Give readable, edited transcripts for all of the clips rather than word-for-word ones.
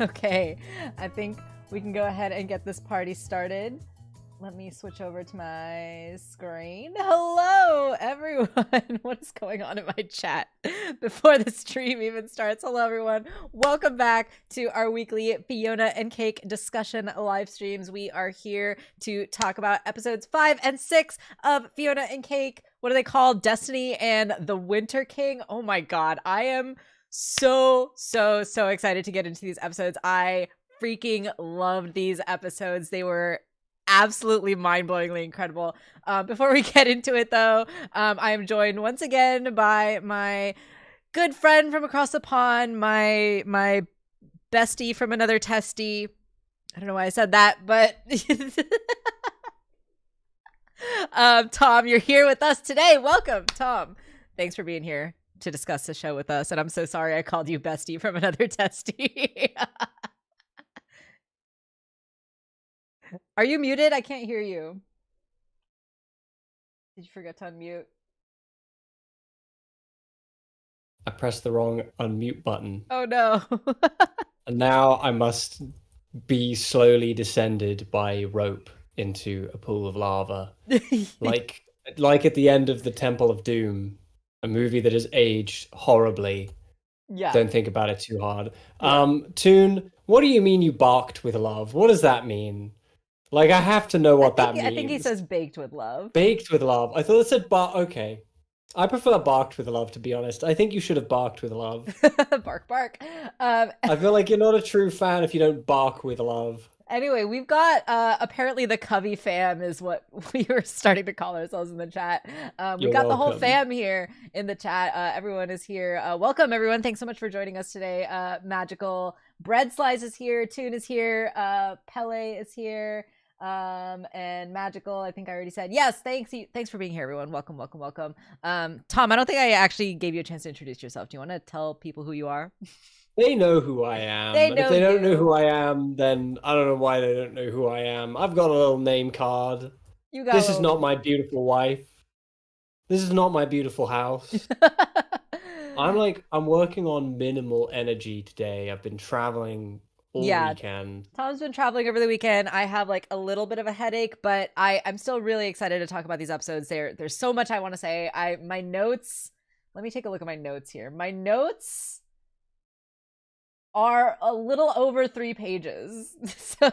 Okay, I think we can go ahead and get this party started. Let me switch over to my screen. Hello, everyone. What is going on in my chat before the stream even starts? Hello, everyone. Welcome back to our weekly Fionna and Cake discussion live streams. We are here to talk about episodes 5 and 6 of Fionna and Cake. What are they called? Destiny and the Winter King. Oh my god. I am so excited to get into these episodes. I freaking loved these episodes. They were absolutely mind-blowingly incredible. Before we get into it, though, I am joined once again by my good friend from across the pond, my bestie from another testy. I don't know why I said that, but Tom, you're here with us today. Welcome, Tom. Thanks for being here to discuss the show with us. And I'm so sorry I called you bestie from another testy. Are you muted? I can't hear you. Did you forget to unmute? I pressed the wrong unmute button. Oh no. And now I must be slowly descended by rope into a pool of lava. like at the end of the Temple of Doom, a movie that has aged horribly. Yeah. Don't think about it too hard. Yeah. Toon, what do you mean you barked with love? What does that mean? Like, I have to know what that means. I think he says baked with love. Baked with love. I thought it said okay. I prefer barked with love, to be honest. I think you should have barked with love. Bark, bark. I feel like you're not a true fan if you don't bark with love. Anyway, we've got apparently the Covey fam is what we were starting to call ourselves in the chat. We've got the whole fam here in the chat. Everyone is here. Welcome, everyone. Thanks so much for joining us today. Magical Bread Slice is here. Toon is here. Pele is here. And Magical, I think I already said. Yes, thanks for being here, everyone. Welcome. Tom, I don't think I actually gave you a chance to introduce yourself. Do you want to tell people who you are? They know who I am. And if they don't know who I am, then I don't know why they don't know who I am. I've got a little name card. This is not my beautiful wife. This is not my beautiful house. I'm working on minimal energy today. I've been traveling all Yeah, weekend. Tom's been traveling over the weekend. I have like a little bit of a headache, but I'm still really excited to talk about these episodes. There's so much I want to say. My notes. Let me take a look at my notes here. My notes are a little over 3 pages. So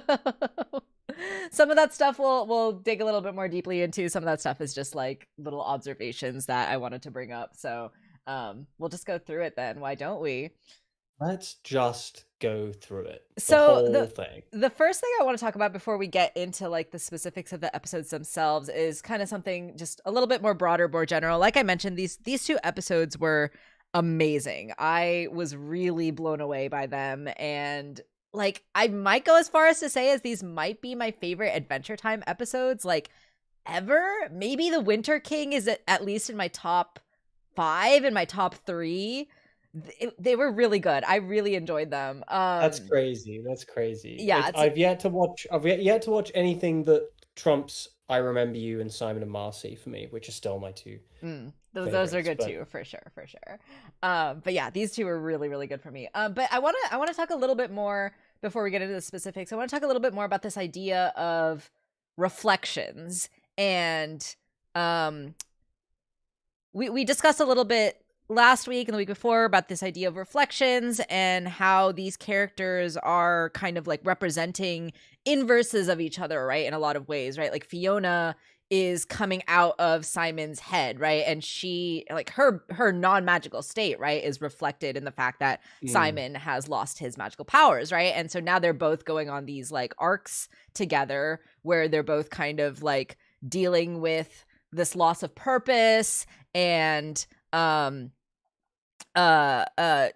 some of that stuff we'll dig a little bit more deeply into. Some of that stuff is just like little observations that I wanted to bring up. So we'll just go through it then. Why don't we? Let's just go through it. The So whole thing. the first thing I want to talk about before we get into like the specifics of the episodes themselves is kind of something just a little bit more broader, more general. Like I mentioned, these 2 episodes were amazing. I was really blown away by them, and like I might go as far as to say as these might be my favorite Adventure Time episodes like ever. Maybe the Winter King is at least in my top 5, in my top 3. They were really good. I really enjoyed them. That's crazy. That's crazy. Yeah, I've yet to watch. I've yet to watch anything that trumps "I Remember You" and "Simon and Marcy" for me, which are still my 2 those are favorites. good too, for sure, for sure. But yeah, these 2 are really, really good for me. But I wanna talk a little bit more before we get into the specifics. I want to talk a little bit more about this idea of reflections, and we discussed a little bit last week and the week before about this idea of reflections and how these characters are kind of like representing inverses of each other, right? In a lot of ways, right? Like Fionna is coming out of Simon's head, right? And she like her non-magical state, right, is reflected in the fact that Simon has lost his magical powers, right? And so now they're both going on these like arcs together where they're both kind of like dealing with this loss of purpose and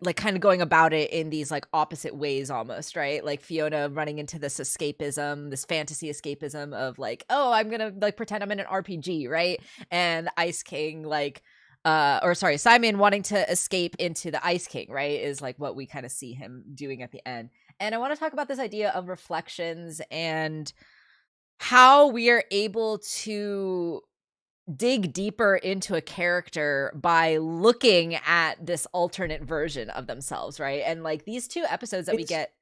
like kind of going about it in these like opposite ways almost, right? Like Fionna running into this escapism, this fantasy escapism of like, oh, I'm gonna like pretend I'm in an RPG, right? And Ice King like or sorry, Simon wanting to escape into the Ice King, right, is like what we kind of see him doing at the end. And I want to talk about this idea of reflections and how we are able to dig deeper into a character by looking at this alternate version of themselves, right? And like these 2 episodes that we get,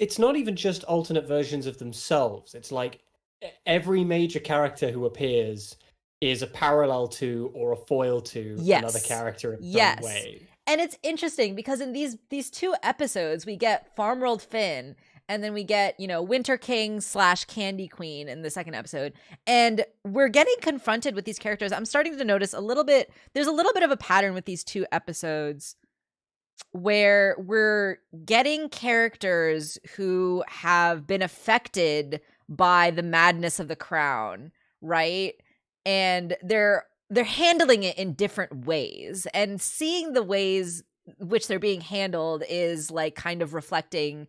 It's not even just alternate versions of themselves. It's like every major character who appears is a parallel to or a foil to another character in some way. And it's interesting because in these 2 episodes we get Farmworld Finn, and then we get, you know, Winter King / Candy Queen in the second episode. And we're getting confronted with these characters. I'm starting to notice there's a little bit of a pattern with these 2 episodes where we're getting characters who have been affected by the madness of the crown, right? And they're handling it in different ways. And seeing the ways which they're being handled is like kind of reflecting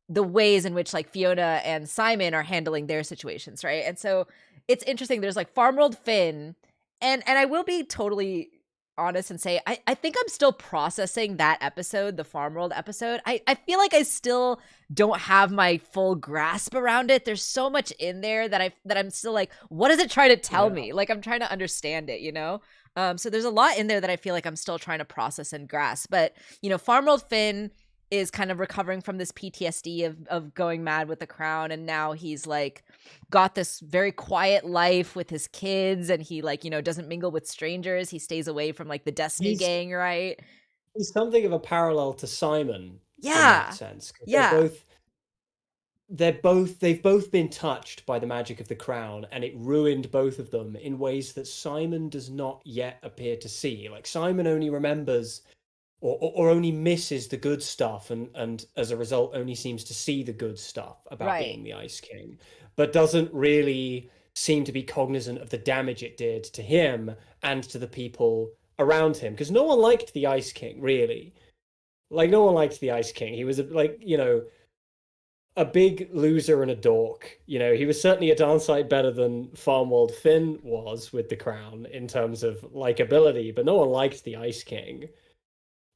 the ways in which like Fionna and Simon are handling their situations, right? And so it's interesting. There's like Farmworld Finn, and I will be totally honest and say I think I'm still processing that episode, the Farmworld episode. I feel like I still don't have my full grasp around it. There's so much in there that I'm still like, what is it trying to tell me? Like I'm trying to understand it, you know? So there's a lot in there that I feel like I'm still trying to process and grasp. But you know, Farmworld Finn is kind of recovering from this PTSD of going mad with the crown, and now he's like got this very quiet life with his kids, and he like, you know, doesn't mingle with strangers. He stays away from like the Destiny gang, right? He's something of a parallel to Simon in that sense. They've both been touched by the magic of the crown, and it ruined both of them in ways that Simon does not yet appear to see. Like Simon only remembers or only misses the good stuff, and as a result only seems to see the good stuff about being the Ice King, but doesn't really seem to be cognizant of the damage it did to him and to the people around him, because no one liked the Ice King, really. Like no one liked the Ice King. He was like, you know, a big loser and a dork. You know, he was certainly a darn sight better than Farmworld Finn was with the crown in terms of likability, but no one liked the Ice King.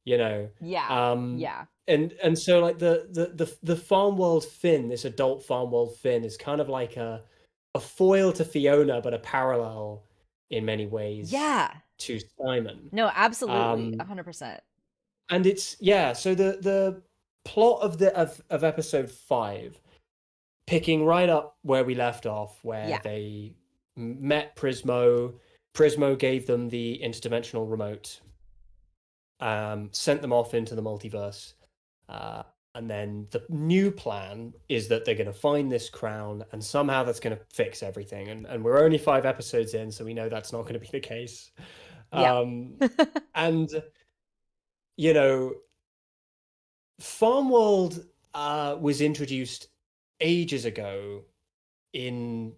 You know, and so like the Farmworld Finn, this adult Farmworld Finn, is kind of like a foil to Fionna, but a parallel in many ways to Simon. No, absolutely, 100%. And it's so the plot of episode 5, picking right up where we left off, where they met Prismo. Prismo gave them the interdimensional remote, sent them off into the multiverse. And then the new plan is that they're going to find this crown, and somehow that's going to fix everything. And we're only 5 episodes in, so we know that's not going to be the case. Yeah. And, you know, Farmworld was introduced ages ago in...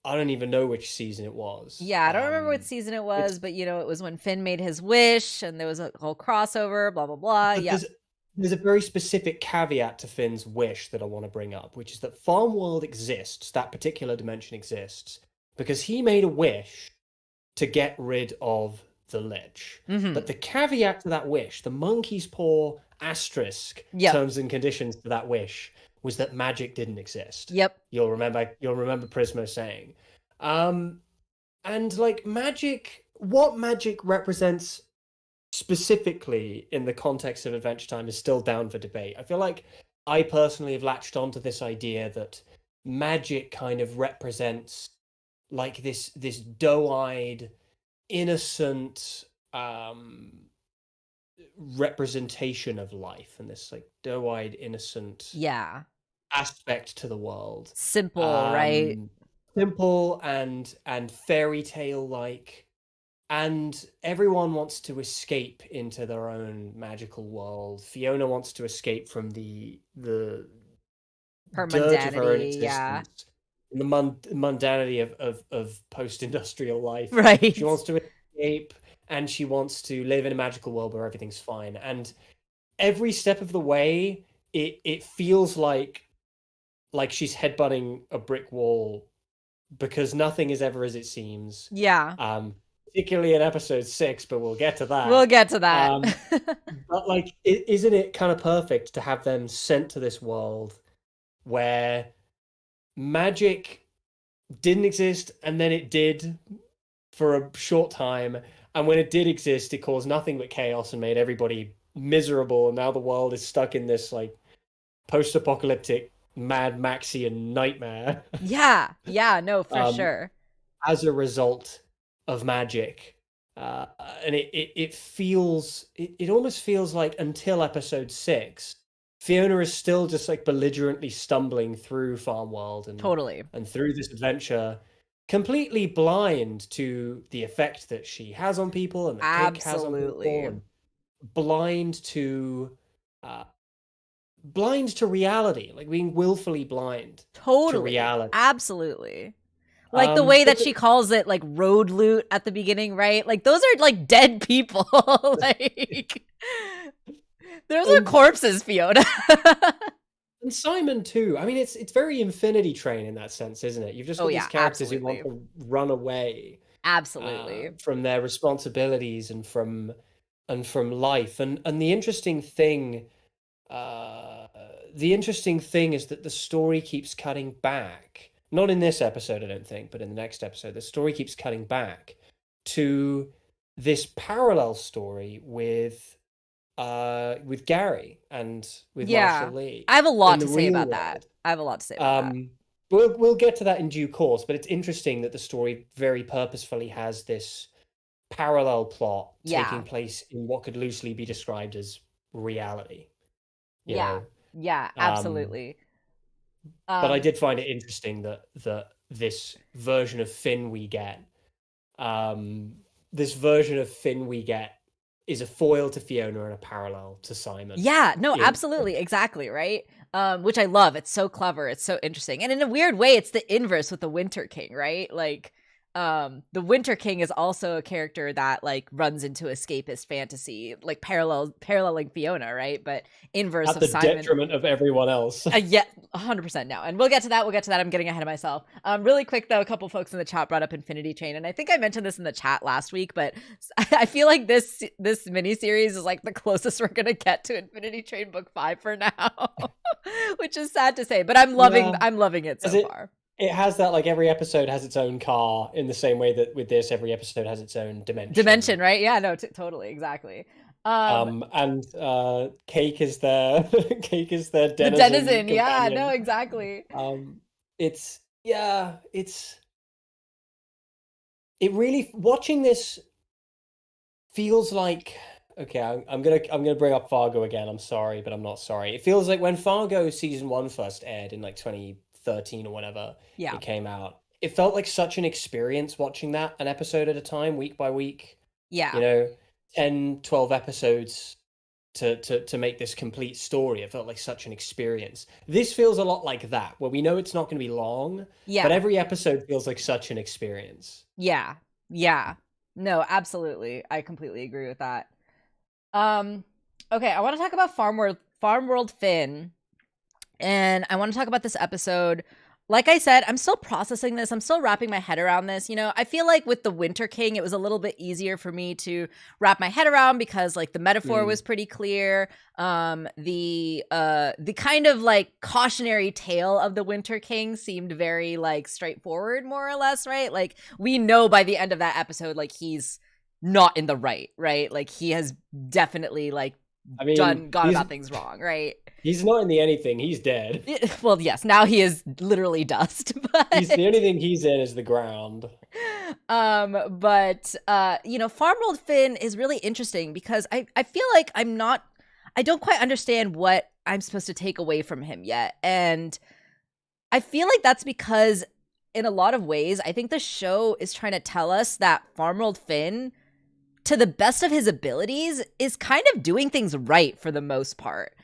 I don't even know which season it was. Yeah, I don't remember what season it was, but, you know, it was when Finn made his wish, and there was a whole crossover, blah, blah, blah. Yeah. There's a very specific caveat to Finn's wish that I want to bring up, which is that Farmworld exists, that particular dimension exists, because he made a wish to get rid of the Lich. But the caveat to that wish, the monkey's paw asterisk terms and conditions to that wish, was that magic didn't exist. You'll remember Prismo saying. And like magic, what magic represents specifically in the context of Adventure Time is still down for debate. I feel like I personally have latched onto this idea that magic kind of represents like this doe-eyed, innocent representation of life, and this like doe-eyed, innocent aspect to the world. Simple, right? Simple and fairy tale like. And everyone wants to escape into their own magical world. Fiona wants to escape from the her dirt of her own mundanity, existence, the mundanity of post-industrial life. Right. She wants to escape, and she wants to live in a magical world where everything's fine. And every step of the way, it feels like she's headbutting a brick wall, because nothing is ever as it seems. Yeah. Particularly in episode 6, but we'll get to that. But like, isn't it kind of perfect to have them sent to this world where magic didn't exist, and then it did for a short time, and when it did exist, it caused nothing but chaos and made everybody miserable, and now the world is stuck in this like post-apocalyptic Mad Maxian nightmare. Yeah, no, for sure. As a result of magic, and it feels, it almost feels like until episode 6, Fiona is still just like belligerently stumbling through Farmworld and through this adventure, completely blind to the effect that she has on people and that Cake has on people, and blind to reality, like being willfully blind to reality. Absolutely. Like the way that she calls it, like road loot at the beginning, right? Like those are like dead people. Like those are corpses, Fiona. And Simon too. I mean, it's very Infinity Train in that sense, isn't it? You've just got these characters who want to run away, from their responsibilities and from life. And the interesting thing, is that the story keeps cutting back. Not in this episode, I don't think, but in the next episode, the story keeps cutting back to this parallel story with Gary and with Marshall Lee. I have a lot to say about that. We'll get to that in due course, but it's interesting that the story very purposefully has this parallel plot taking place in what could loosely be described as reality. You know? Absolutely. But I did find it interesting that this version of Finn we get, is a foil to Fiona and a parallel to Simon. Yeah, no, absolutely, exactly, right? Which I love. It's so clever. It's so interesting. And in a weird way, it's the inverse with the Winter King, right? Like, the Winter King is also a character that like runs into escapist fantasy, like paralleling Fiona, right? But inverse of Simon. At the detriment of everyone else. Yeah, 100% no. And we'll get to that. I'm getting ahead of myself. Really quick though, a couple folks in the chat brought up Infinity Train, and I think I mentioned this in the chat last week, but I feel like this miniseries is like the closest we're gonna get to Infinity Train book 5 for now, which is sad to say, but I'm loving it so far. It has that, like, every episode has its own car, in the same way that with this, every episode has its own dimension. Right? Yeah, no, totally, exactly. And Cake is their Cake is their The denizen denizen, yeah, no, companion. exactly. It's yeah, it really watching this feels like okay. I'm gonna bring up Fargo again. I'm sorry, but I'm not sorry. It feels like when Fargo season one first aired in like 2013 or whenever Yeah, it came out. It felt like such an experience watching that an episode at a time, week by week. You yeah, know, 10, 12 episodes to make this complete story. It felt like such an experience. This feels a lot like that, where we know it's not going to be long, but yeah, every episode feels like such an experience. yeah, yeah. No, absolutely. I completely agree with that. Um, okay, I want to talk about Farm World Finn, and I want to talk about this episode. Like I said, I'm still processing this. I'm still wrapping my head around this. You know, I feel like with the Winter King, it was a little bit easier for me to wrap my head around because like the metaphor Mm. was pretty clear. The kind of like cautionary tale of the Winter King seemed very like straightforward, more or less, right? Like we know by the end of that episode, like he's not in the right? Like he has definitely like I mean, gone about things wrong, right? he's not in the anything. He's dead. Well, yes, now he is literally dust, He's but the only thing he's in is the ground. you know, Farm World Finn is really interesting because I feel like I don't quite understand what I'm supposed to take away from him yet. And I feel like that's because in a lot of ways, I think the show is trying to tell us that Farm World Finn, to the best of his abilities, is kind of doing things right for the most part.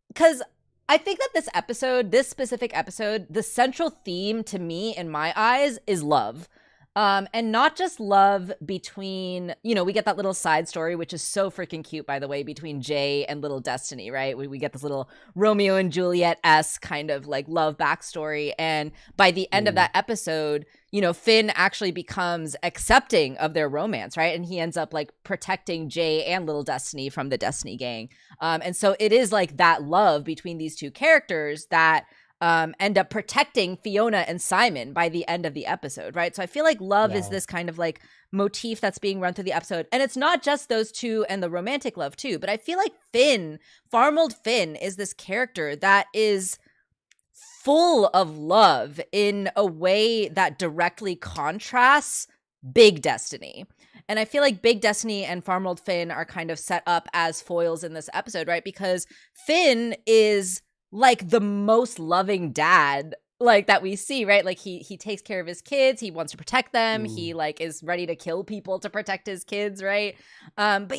Because I think that this specific episode, the central theme to me in my eyes is love. And not just love between, you know, we get that little side story, which is so freaking cute, by the way, between Jay and little Destiny, right? We get this little Romeo and Juliet-esque kind of like love backstory. And by the end of Mm. that episode, you know, Finn actually becomes accepting of their romance, right? And he ends up like protecting Jay and little Destiny from the Destiny gang. And so it is like that love between these two characters that end up protecting Fionna and Simon by the end of the episode, right? So I feel like love is Yeah. this kind of like motif that's being run through the episode. And it's not just those two and the romantic love too, but I feel like Farmold Finn is this character that is full of love in a way that directly contrasts Big Destiny. And I feel like Big Destiny and Farmold Finn are kind of set up as foils in this episode, right? Because Finn is like the most loving dad like that we see, right? Like he takes care of his kids, he wants to protect them, he Mm. like is ready to kill people to protect his kids, right? But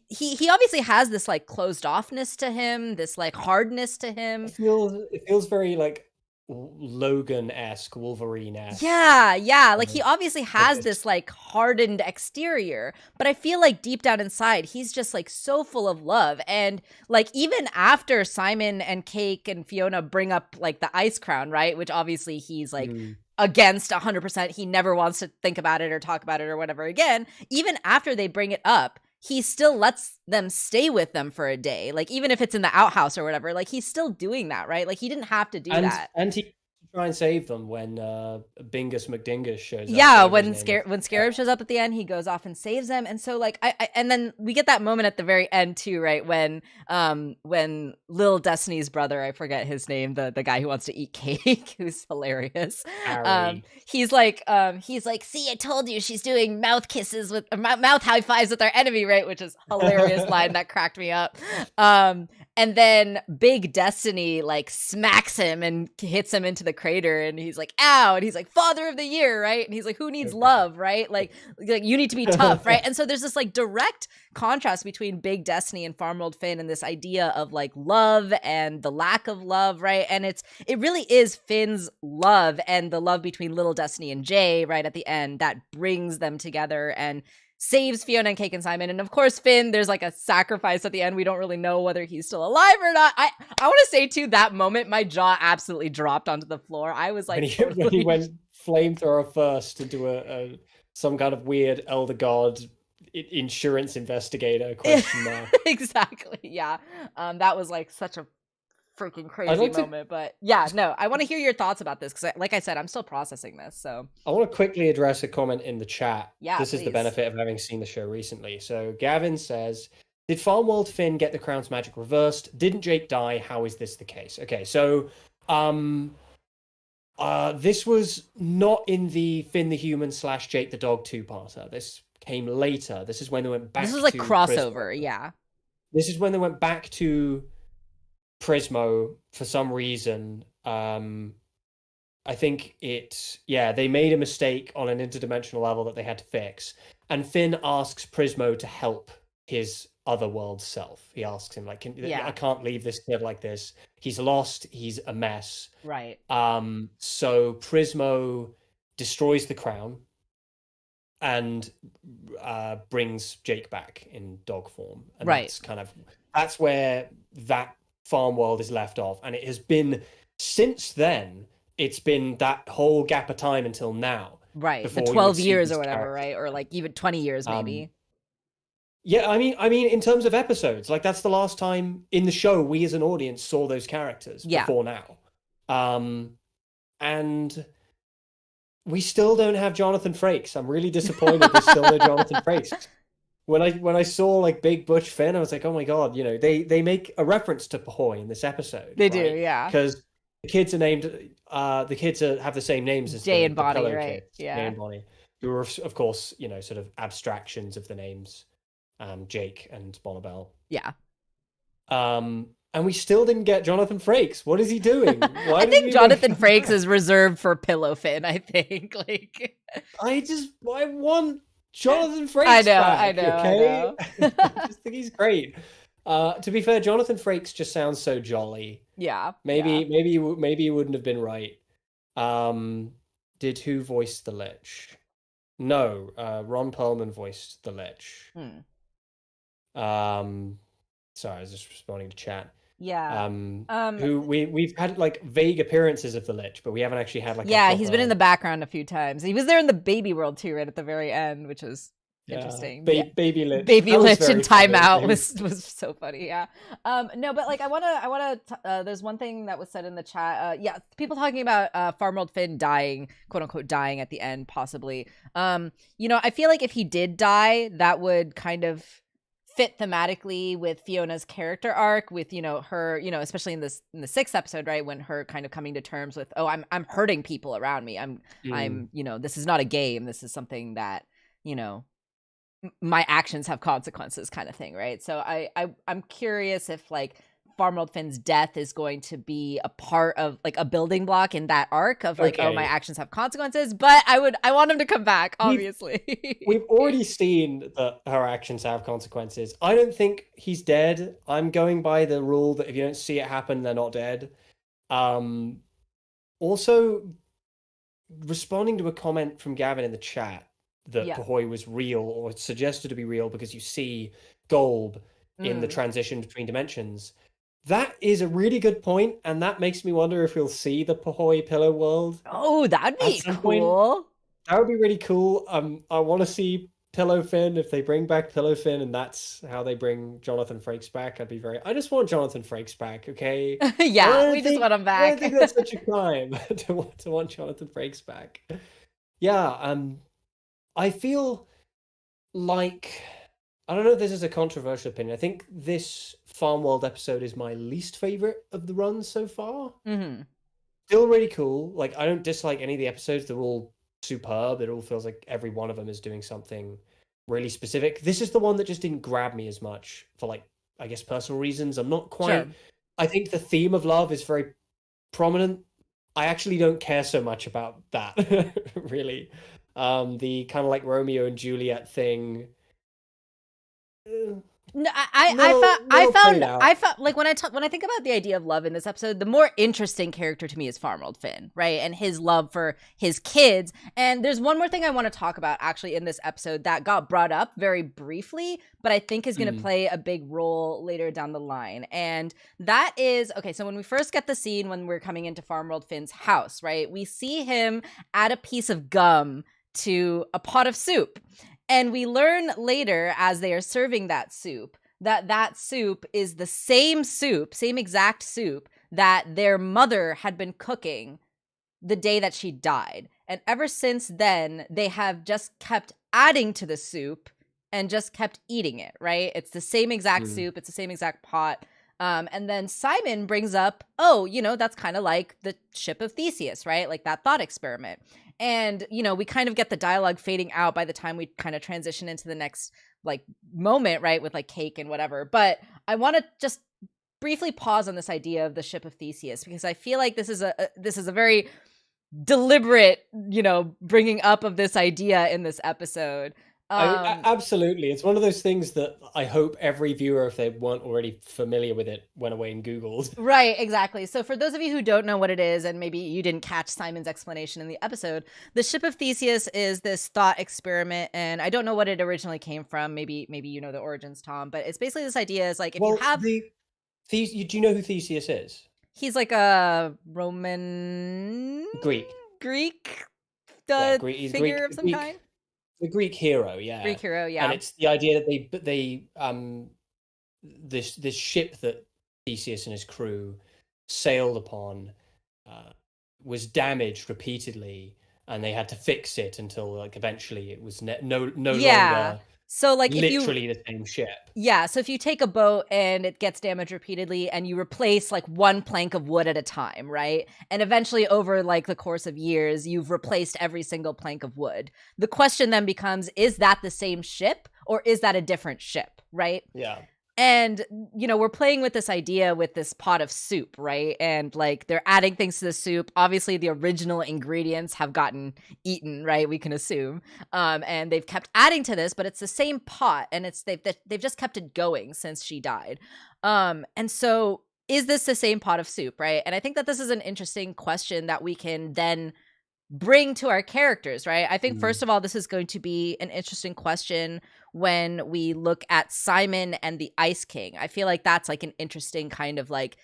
he obviously has this like closed offness to him, this like hardness to him. It feels very like Logan-esque, Wolverine-esque. Yeah. Like he Um, obviously like has this. this like hardened exterior, but I feel like deep down inside, he's just like so full of love. And like even after Simon and Cake and Fionna bring up like the ice crown, right? Which obviously he's like Mm. against 100%. He never wants to think about it or talk about it or whatever again. Even after they bring it up, he still lets them stay with them for a day. Like even if it's in the outhouse or whatever, like he's still doing that, right? Like he didn't have to do that. And he try and save them when Bingus McDingus shows up, Yeah, whatever his name is. when Scarab shows up at the end, he goes off and saves them. And so like I and then we get that moment at the very end too, right? When Lil Destiny's brother, I forget his name, the guy who wants to eat cake, who's hilarious. Harry. He's like, see, I told you she's doing mouth kisses with mouth high fives with our enemy, right? Which is hilarious line that cracked me up. And then Big Destiny like smacks him and hits him into the crater, and he's like, ow, and he's like, Father of the Year, right? And he's like, who needs Okay. love, right? Like you need to be tough, right? And so there's this like direct contrast between Big Destiny and Farmold Finn and this idea of like love and the lack of love, right? And it really is Finn's love and the love between Little Destiny and Jay right at the end that brings them together and saves Fionna and Cake and Simon. And of course, Finn, there's like a sacrifice at the end. We don't really know whether he's still alive or not. I want to say too, that moment, my jaw absolutely dropped onto the floor. I was like, When he went flamethrower first into a some kind of weird elder god insurance investigator question mark. Exactly. Yeah. That was like such a freaking I'd crazy like to moment. But yeah, no, I want to hear your thoughts about this because, like I said, I'm still processing this. So I want to quickly address a comment in the chat. yeah, This is the please. benefit of having seen the show recently. So Gavin says, Did Farmworld Finn get the crown's magic reversed? Didn't Jake die? How is this the case? Okay, so this was not in the Finn the Human / Jake the Dog two-parter. This came later. This is when they went back. This was like to crossover, Prismo. yeah. This is when they went back to Prismo for some reason. I think they made a mistake on an interdimensional level that they had to fix. And Finn asks Prismo to help his otherworld self. He asks him, like, I can't leave this kid like this. He's lost. He's a mess. Right. So Prismo destroys the crown and brings Jake back in dog form. And right. That's where that farm world is left off. And it has been, since then, it's been that whole gap of time until now. Right. The 12 years or whatever, right? Or like even 20 years maybe. Yeah, I mean, in terms of episodes, like that's the last time in the show we as an audience saw those characters before now. And we still don't have Jonathan Frakes. I'm really disappointed there's still no Jonathan Frakes. When I saw like Big Butch Finn, I was like, oh my god, they make a reference to Pahoy in this episode. They do, yeah. Because the kids are named have the same names as Jay and Bonnie, right? Kids, yeah. Jay and Bonnie. Who are of course, sort of abstractions of the names. Jake and Bonnabelle. Yeah. And we still didn't get Jonathan Frakes. What is he doing? I think Jonathan Frakes is reserved for Pillow Finn, I think. Like I want Jonathan Frakes back. I know. I just think he's great. To be fair, Jonathan Frakes just sounds so jolly. Yeah. Maybe he wouldn't have been right. Did who voice the Lich? No, Ron Perlman voiced the Lich. Sorry, I was just responding to chat. Yeah. Who we've had like vague appearances of the Lich, but we haven't actually had like he's been in the background a few times. He was there in the Baby World too, right at the very end, which was interesting. Baby Lich. Baby Lich in Timeout was so funny. Yeah. No, but like I wanna there's one thing that was said in the chat. People talking about Farmworld Finn dying, quote unquote dying at the end, possibly. I feel like if he did die, that would kind of fit thematically with Fiona's character arc, with her, especially in the 6th episode, right, when her kind of coming to terms with, I'm hurting people around me. I'm this is not a game. This is something that my actions have consequences, kind of thing, right? So I'm curious if like Farmworld Finn's death is going to be a part of like a building block in that arc of like, my actions have consequences, but I want him to come back, obviously. We've already seen that her actions have consequences. I don't think he's dead. I'm going by the rule that if you don't see it happen, they're not dead. Also, responding to a comment from Gavin in the chat that Pahoy was real or suggested to be real because you see Golb in the transition between dimensions. That is a really good point, and that makes me wonder if we'll see the Pahoy Pillow World. Oh, that'd be cool. That would be really cool. I want to see Pillow Finn. If they bring back Pillow Finn, and that's how they bring Jonathan Frakes back, I just want Jonathan Frakes back, okay? We just want him back. I don't think that's such a crime to want Jonathan Frakes back. Yeah, I feel like, I don't know if this is a controversial opinion. I think this Farmworld episode is my least favorite of the runs so far. Mm-hmm. Still really cool. Like, I don't dislike any of the episodes. They're all superb. It all feels like every one of them is doing something really specific. This is the one that just didn't grab me as much for, like, I guess personal reasons. I'm not quite... Sure. I think the theme of love is very prominent. I actually don't care so much about that, really. The kind of like Romeo and Juliet thing... No, I found like when I think about the idea of love in this episode, the more interesting character to me is Farmworld Finn, right? And his love for his kids. And there's one more thing I want to talk about actually in this episode that got brought up very briefly, but I think is going to play a big role later down the line. And that is, okay, so when we first get the scene when we're coming into Farmworld Finn's house, right? We see him add a piece of gum to a pot of soup. And we learn later, as they are serving that soup is the same exact soup that their mother had been cooking the day that she died. And ever since then, they have just kept adding to the soup and just kept eating it, right? It's the same exact Mm. soup, it's the same exact pot. And then Simon brings up, oh, that's kind of like the ship of Theseus, right? Like that thought experiment. And, we kind of get the dialogue fading out by the time we kind of transition into the next like moment, right? With like Cake and whatever. But I want to just briefly pause on this idea of the ship of Theseus, because I feel like this is a very deliberate, bringing up of this idea in this episode. Absolutely. It's one of those things that I hope every viewer, if they weren't already familiar with it, went away and Googled. Right, exactly. So for those of you who don't know what it is, and maybe you didn't catch Simon's explanation in the episode, the ship of Theseus is this thought experiment, and I don't know what it originally came from. Maybe you know the origins, Tom, but it's basically this idea is like, if you have do you know who Theseus is? he's like a Roman Greek. He's figure Greek, of some kind. The Greek hero, yeah. Greek hero, yeah. And it's the idea that this ship that Theseus and his crew sailed upon was damaged repeatedly, and they had to fix it until like eventually it was no longer. So like literally the same ship. Yeah, so if you take a boat and it gets damaged repeatedly and you replace like one plank of wood at a time, right? And eventually over like the course of years, you've replaced every single plank of wood. The question then becomes, is that the same ship or is that a different ship, right? Yeah. And, we're playing with this idea with this pot of soup, right? And like they're adding things to the soup. Obviously, the original ingredients have gotten eaten, right? We can assume. And they've kept adding to this, but it's the same pot, and they've just kept it going since she died. And so is this the same pot of soup, right? And I think that this is an interesting question that we can then bring to our characters, right? I think first of all, this is going to be an interesting question when we look at Simon and the Ice King. I feel like that's like an interesting kind of like,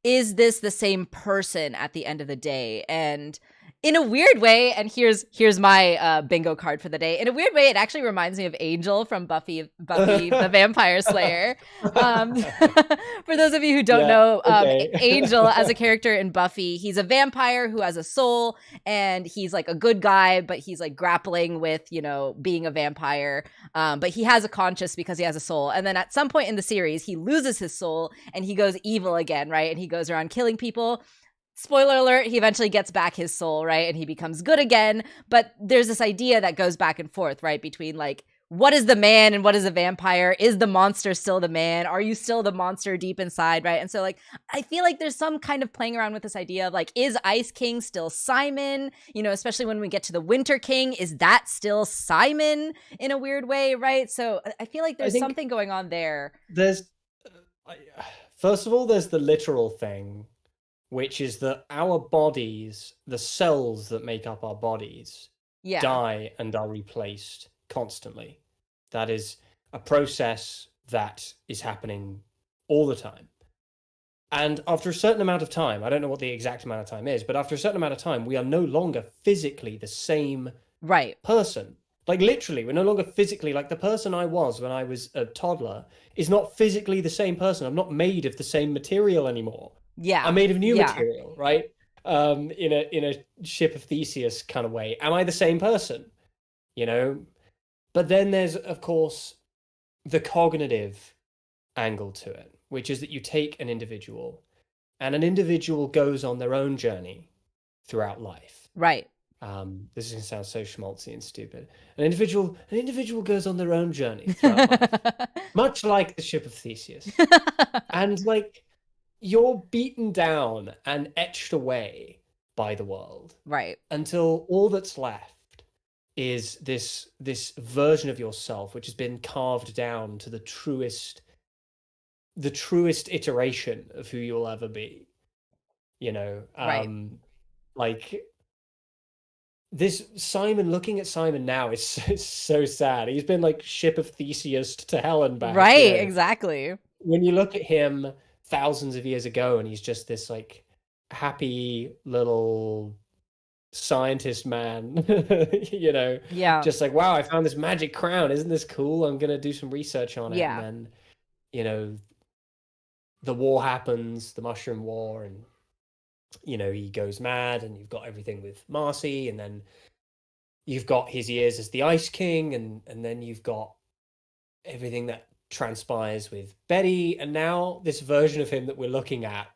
is this the same person at the end of the day? And in a weird way, and here's my bingo card for the day. In a weird way, it actually reminds me of Angel from Buffy the Vampire Slayer. For those of you who don't know, okay. Angel as a character in Buffy, he's a vampire who has a soul, and he's like a good guy, but he's like grappling with, being a vampire. But he has a conscience because he has a soul. And then at some point in the series, he loses his soul and he goes evil again, right? And he goes around killing people. Spoiler alert, he eventually gets back his soul, right? And he becomes good again. But there's this idea that goes back and forth, right? Between like, what is the man and what is a vampire? Is the monster still the man? Are you still the monster deep inside, right? And so like, I feel like there's some kind of playing around with this idea of like, is Ice King still Simon? Especially when we get to the Winter King, is that still Simon in a weird way, right? So I feel like there's something going on there. First of all, there's the literal thing, which is that our bodies, the cells that make up our bodies, die and are replaced constantly. That is a process that is happening all the time. And after a certain amount of time, I don't know what the exact amount of time is, but after a certain amount of time, we are no longer physically the same person. Like literally, we're no longer physically, like the person I was when I was a toddler is not physically the same person. I'm not made of the same material anymore. Yeah. I'm made of new material, right? In a ship of Theseus kind of way. Am I the same person? But then there's, of course, the cognitive angle to it, which is that you take an individual and an individual goes on their own journey throughout life. Right. This is going to sound so schmaltzy and stupid. An individual goes on their own journey throughout life, much like the ship of Theseus. And like, you're beaten down and etched away by the world, right? Until all that's left is this version of yourself which has been carved down to the truest iteration of who you'll ever be. Right. Like this Simon, looking at Simon now is so sad. He's been like ship of Theseus to hell and back. Right, exactly. When you look at him thousands of years ago and he's just this like happy little scientist man, just like, wow, I found this magic crown, isn't this cool? I'm gonna do some research on it. And then the war happens, the Mushroom War, and he goes mad, and you've got everything with Marcy, and then you've got his years as the Ice King, and then you've got everything that transpires with Betty, and now this version of him that we're looking at,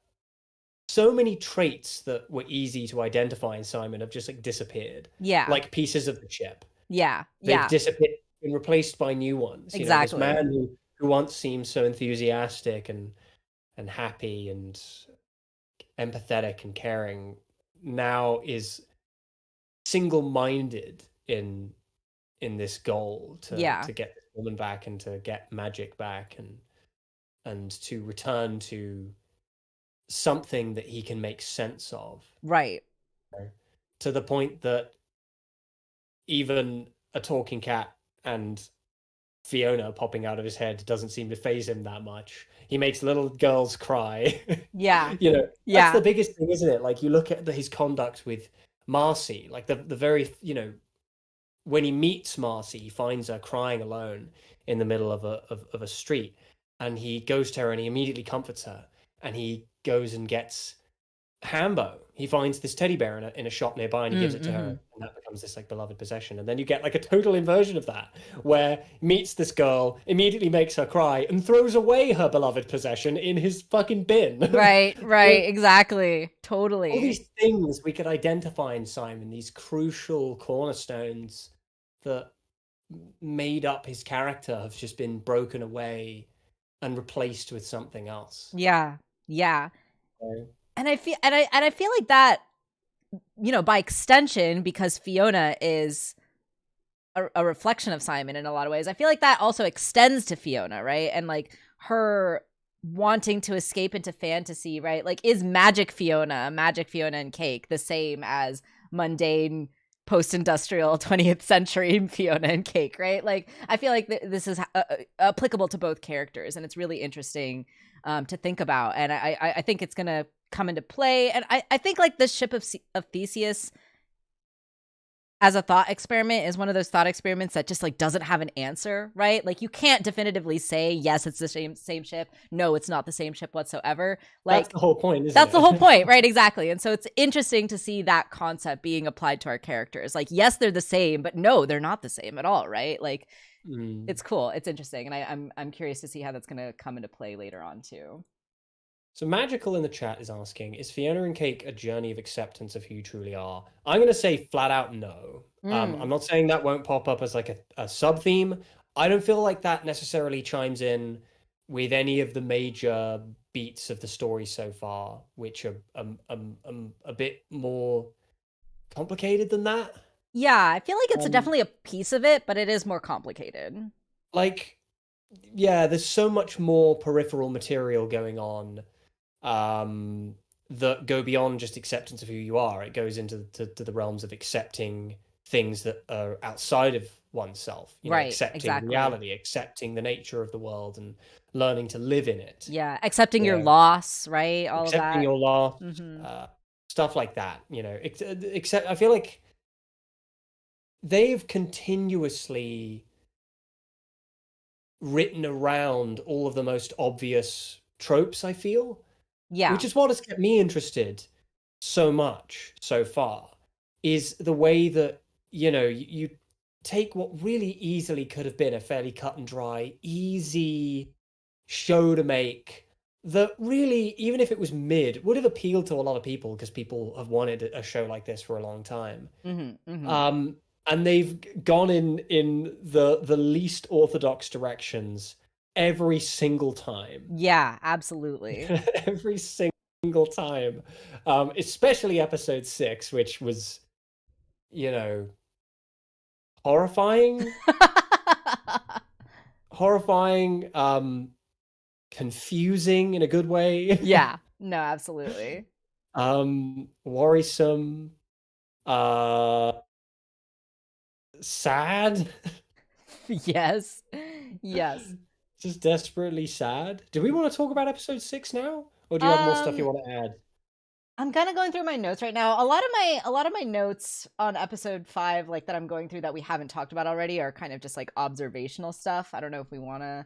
so many traits that were easy to identify in Simon have just like disappeared, Yeah. like pieces of the chip. Yeah. They've Yeah. disappeared, been replaced by new ones. You know, this Exactly. man who once seemed so enthusiastic and happy and empathetic and caring now is single-minded in this goal Yeah. to get this woman back and to get magic back and to return to something that he can make sense of, Right. to the point that even a talking cat and Fiona popping out of his head doesn't seem to faze him that much. He makes little girls cry. Yeah. You know, that's Yeah. the biggest thing, isn't it? Like you look at his conduct with Marcy, like the very, you know, when he meets Marcy, he finds her crying alone in the middle of a street, and he goes to her and he immediately comforts her, and he goes and gets Hambo. He finds this teddy bear in a shop nearby and he gives it to her, Mm-hmm. and that becomes this like beloved possession. And then you get like a total inversion of that, where he meets this girl, immediately makes her cry, and throws away her beloved possession in his fucking bin. Right. Right. Exactly. All Totally. these things we could identify in Simon, these crucial cornerstones that made up his character, have just been broken away and replaced with something else. Yeah. Yeah. So, And I feel like that, you know, by extension, because Fiona is a reflection of Simon in a lot of ways, I feel like that also extends to Fiona, right? And like her wanting to escape into fantasy, right? Like, is magic Fiona and Cake the same as mundane post-industrial 20th century Fiona and Cake, right? Like, I feel like this is applicable to both characters, and it's really interesting to think about. And I think it's gonna come into play. And I think like the ship of Theseus as a thought experiment is one of those thought experiments that just like doesn't have an answer, right? Like you can't definitively say, yes, it's the same ship. No, it's not the same ship whatsoever. Like that's the whole point, isn't it? that's the whole point, right? Exactly. And so it's interesting to see that concept being applied to our characters. Like, yes, they're the same, but no, they're not the same at all, right? Like it's cool. It's interesting. And I'm curious to see how that's gonna come into play later on too. So Magical in the chat is asking, is Fiona and Cake a journey of acceptance of who you truly are? I'm going to say flat out no. I'm not saying that won't pop up as like a sub theme. I don't feel like that necessarily chimes in with any of the major beats of the story so far, which are a bit more complicated than that. Yeah, I feel like it's Um, definitely a piece of it, but it is more complicated. like, yeah, there's so much more peripheral material going on, that go beyond just acceptance of who you are. It goes into to the realms of accepting things that are outside of oneself, you know, Right, accepting exactly. reality, accepting the nature of the world and learning to live in it. Yeah, accepting You your know, loss, right? All of accepting that. your loss, Mhm. stuff like that, you know. Except I feel like they've continuously written around all of the most obvious tropes, I feel, Yeah. which is what has kept me interested so much so far, is the way that, you know, you take what really easily could have been a fairly cut and dry, easy show to make, that really, even if it was mid, would have appealed to a lot of people because people have wanted a show like this for a long time. Mhm. Mhm. And they've gone in the least orthodox directions every single time. Yeah, absolutely. Every single time. Especially episode 6, which was, you know, horrifying. Horrifying, confusing in a good way. Yeah. No, absolutely. Worrisome, uh, sad. Yes. Yes. Just desperately sad. Do we want to talk about episode 6 now? Or do you have more stuff you Um want to add? I'm kind of going through my notes right now. A lot of my notes on episode 5 like that I'm going through that we haven't talked about already are kind of just like observational stuff. I don't know if we want to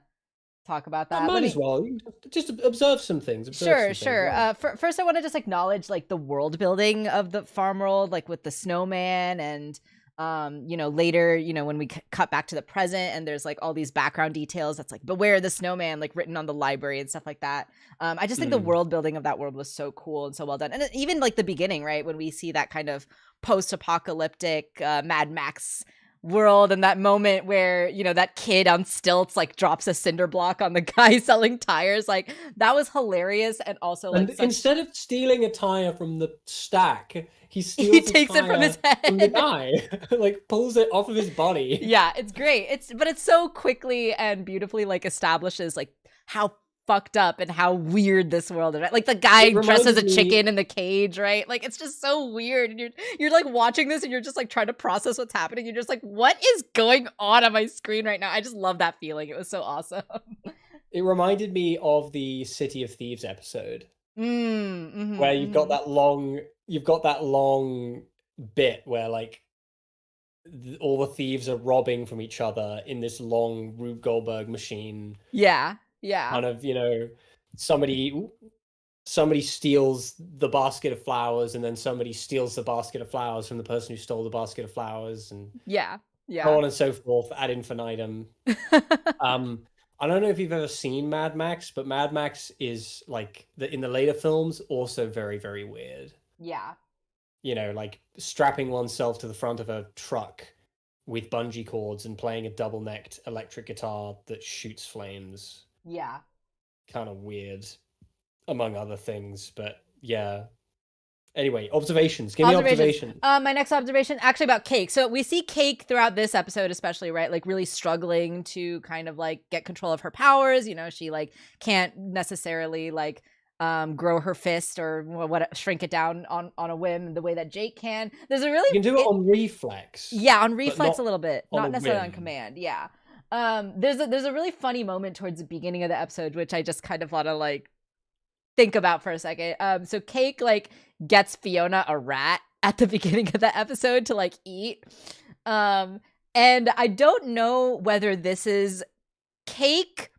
talk about that. Might Let as me well. You can just observe some things. Sure. Yeah. First, I want to just acknowledge like the world building of the farm world, like with the snowman and You know, later, you know, when we cut back to the present and there's like all these background details that's like beware the snowman like written on the library and stuff like that. I just think the world building of that world was so cool and so well done. And even like the beginning, right, when we see that kind of post-apocalyptic Mad Max world, and that moment where, you know, that kid on stilts like drops a cinder block on the guy selling tires, like that was hilarious. And also like instead of stealing a tire from the stack, he takes it from his head, from the guy. Like pulls it off of his body. Yeah, it's great. But it's so quickly and beautifully like establishes like how fucked up and how weird this world is, right? Like the guy dressed as a chicken in the cage, right? Like it's just so weird. And you're like watching this and you're just like trying to process what's happening. You're just like, what is going on my screen right now? I just love that feeling. It was so awesome. It reminded me of the City of Thieves episode. Where you've got that long bit where like all the thieves are robbing from each other in this long Rube Goldberg machine. Yeah. Kind of, you know, somebody steals the basket of flowers and then somebody steals the basket of flowers from the person who stole the basket of flowers, and so on and so forth ad infinitum. I don't know if you've ever seen Mad Max, but Mad Max is like in the later films also very, very weird. Yeah. You know, like strapping oneself to the front of a truck with bungee cords and playing a double-necked electric guitar that shoots flames. Yeah. Kind of weird, among other things, but yeah. Anyway, observations. Give me observations. My next observation, actually about Cake. So we see Cake throughout this episode, especially, right? Like really struggling to kind of like get control of her powers. You know, she like can't necessarily like grow her fist or what, shrink it down on a whim the way that Jake can. There's a really you can do it on reflex. Yeah, on reflex a little bit, not necessarily on command. Yeah. There's a really funny moment towards the beginning of the episode, which I just kind of want to like think about for a second. So Cake like gets Fionna a rat at the beginning of the episode to like eat. And I don't know whether this is Cake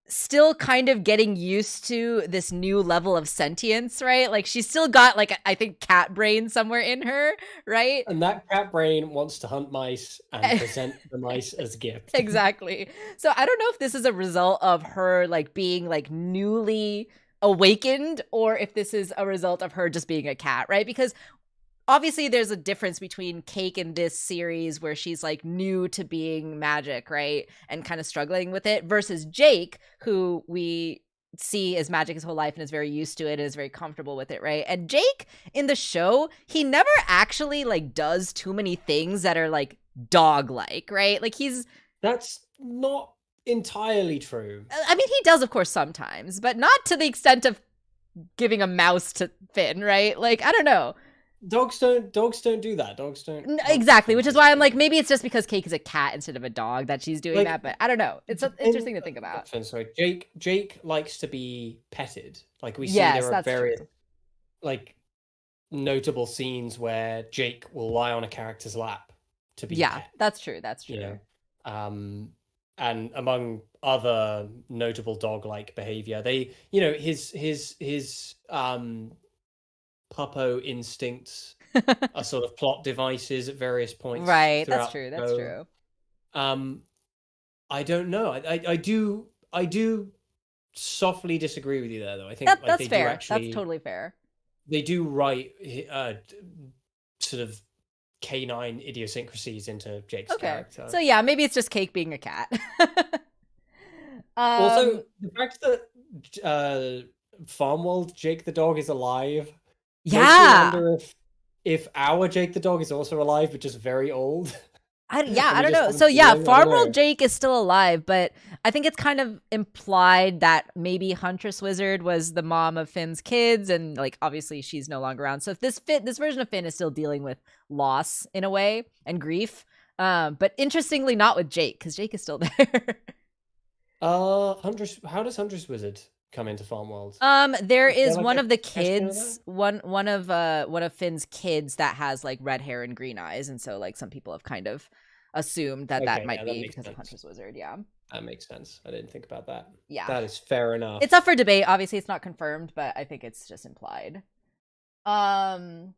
still kind of getting used to this new level of sentience, right? Like she's still got like, I think, cat brain somewhere in her, right? And that cat brain wants to hunt mice and present the mice as gifts. Exactly. So I don't know if this is a result of her like being like newly awakened or if this is a result of her just being a cat, right? Because obviously there's a difference between Cake in this series where she's like new to being magic, right? And kind of struggling with it versus Jake, who we see as magic his whole life and is very used to it and is very comfortable with it, right? And Jake in the show, he never actually like does too many things that are like dog-like, right? Like that's not entirely true. I mean, he does, of course, sometimes, but not to the extent of giving a mouse to Finn, right? Like, I don't know. Dogs don't do that. Dogs don't. Exactly, which is why I'm like, maybe it's just because Cake is a cat instead of a dog that she's doing that, but I don't know. It's interesting to think about. Sorry, Jake likes to be petted. Like we see there are various like notable scenes where Jake will lie on a character's lap to be pet. That's true. That's true. You know? And among other notable dog-like behavior, they, you know, his puppo instincts are sort of plot devices at various points. Right, that's true. That's true. I don't know. I do softly disagree with you there, though. I think that's fair. That's totally fair. They do write sort of canine idiosyncrasies into Jake's character. So yeah, maybe it's just Cake being a cat. Also, the fact that Farmworld Jake the dog is alive. Yeah. I wonder if our Jake the dog is also alive, but just very old. I don't know. So yeah, Farmworld Jake is still alive, but I think it's kind of implied that maybe Huntress Wizard was the mom of Finn's kids, and like obviously she's no longer around. So if this version of Finn is still dealing with loss in a way and grief, but interestingly not with Jake because Jake is still there. Huntress. How does Huntress Wizard come into Farmworld? There is like one of the kids, one of Finn's kids that has like red hair and green eyes, and so like some people have kind of assumed that might be because of Huntress Wizard. Yeah, that makes sense. I didn't think about that. Yeah, that is fair enough. It's up for debate. Obviously, it's not confirmed, but I think it's just implied. Prismo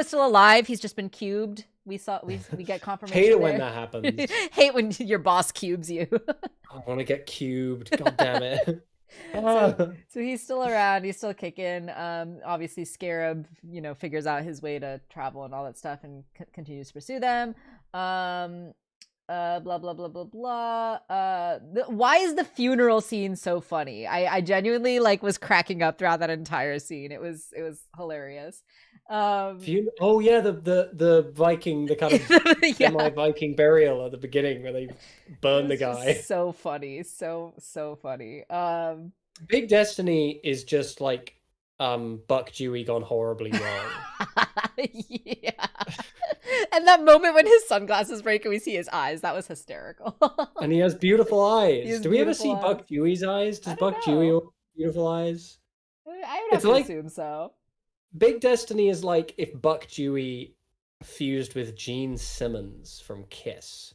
is still alive. He's just been cubed. We get confirmation. Hate it there. when that happens. Hate when your boss cubes you. I want to get cubed. God damn it. So he's still around. He's still kicking. Obviously Scarab, figures out his way to travel and all that stuff, and continues to pursue them. Blah blah blah blah blah. Why is the funeral scene so funny? I genuinely was cracking up throughout that entire scene. It was hilarious. Oh yeah, the Viking, the kind of semi-Viking burial at the beginning where they burn the guy. So funny, so funny. Big Destiny is just like Buck Dewey gone horribly wrong. Yeah. And that moment when his sunglasses break and we see his eyes, that was hysterical. And he has beautiful eyes. Do we ever see Buck Dewey's eyes? Does Buck Dewey have beautiful eyes? I would have to assume so. Big Destiny is like if Buck Dewey fused with Gene Simmons from Kiss.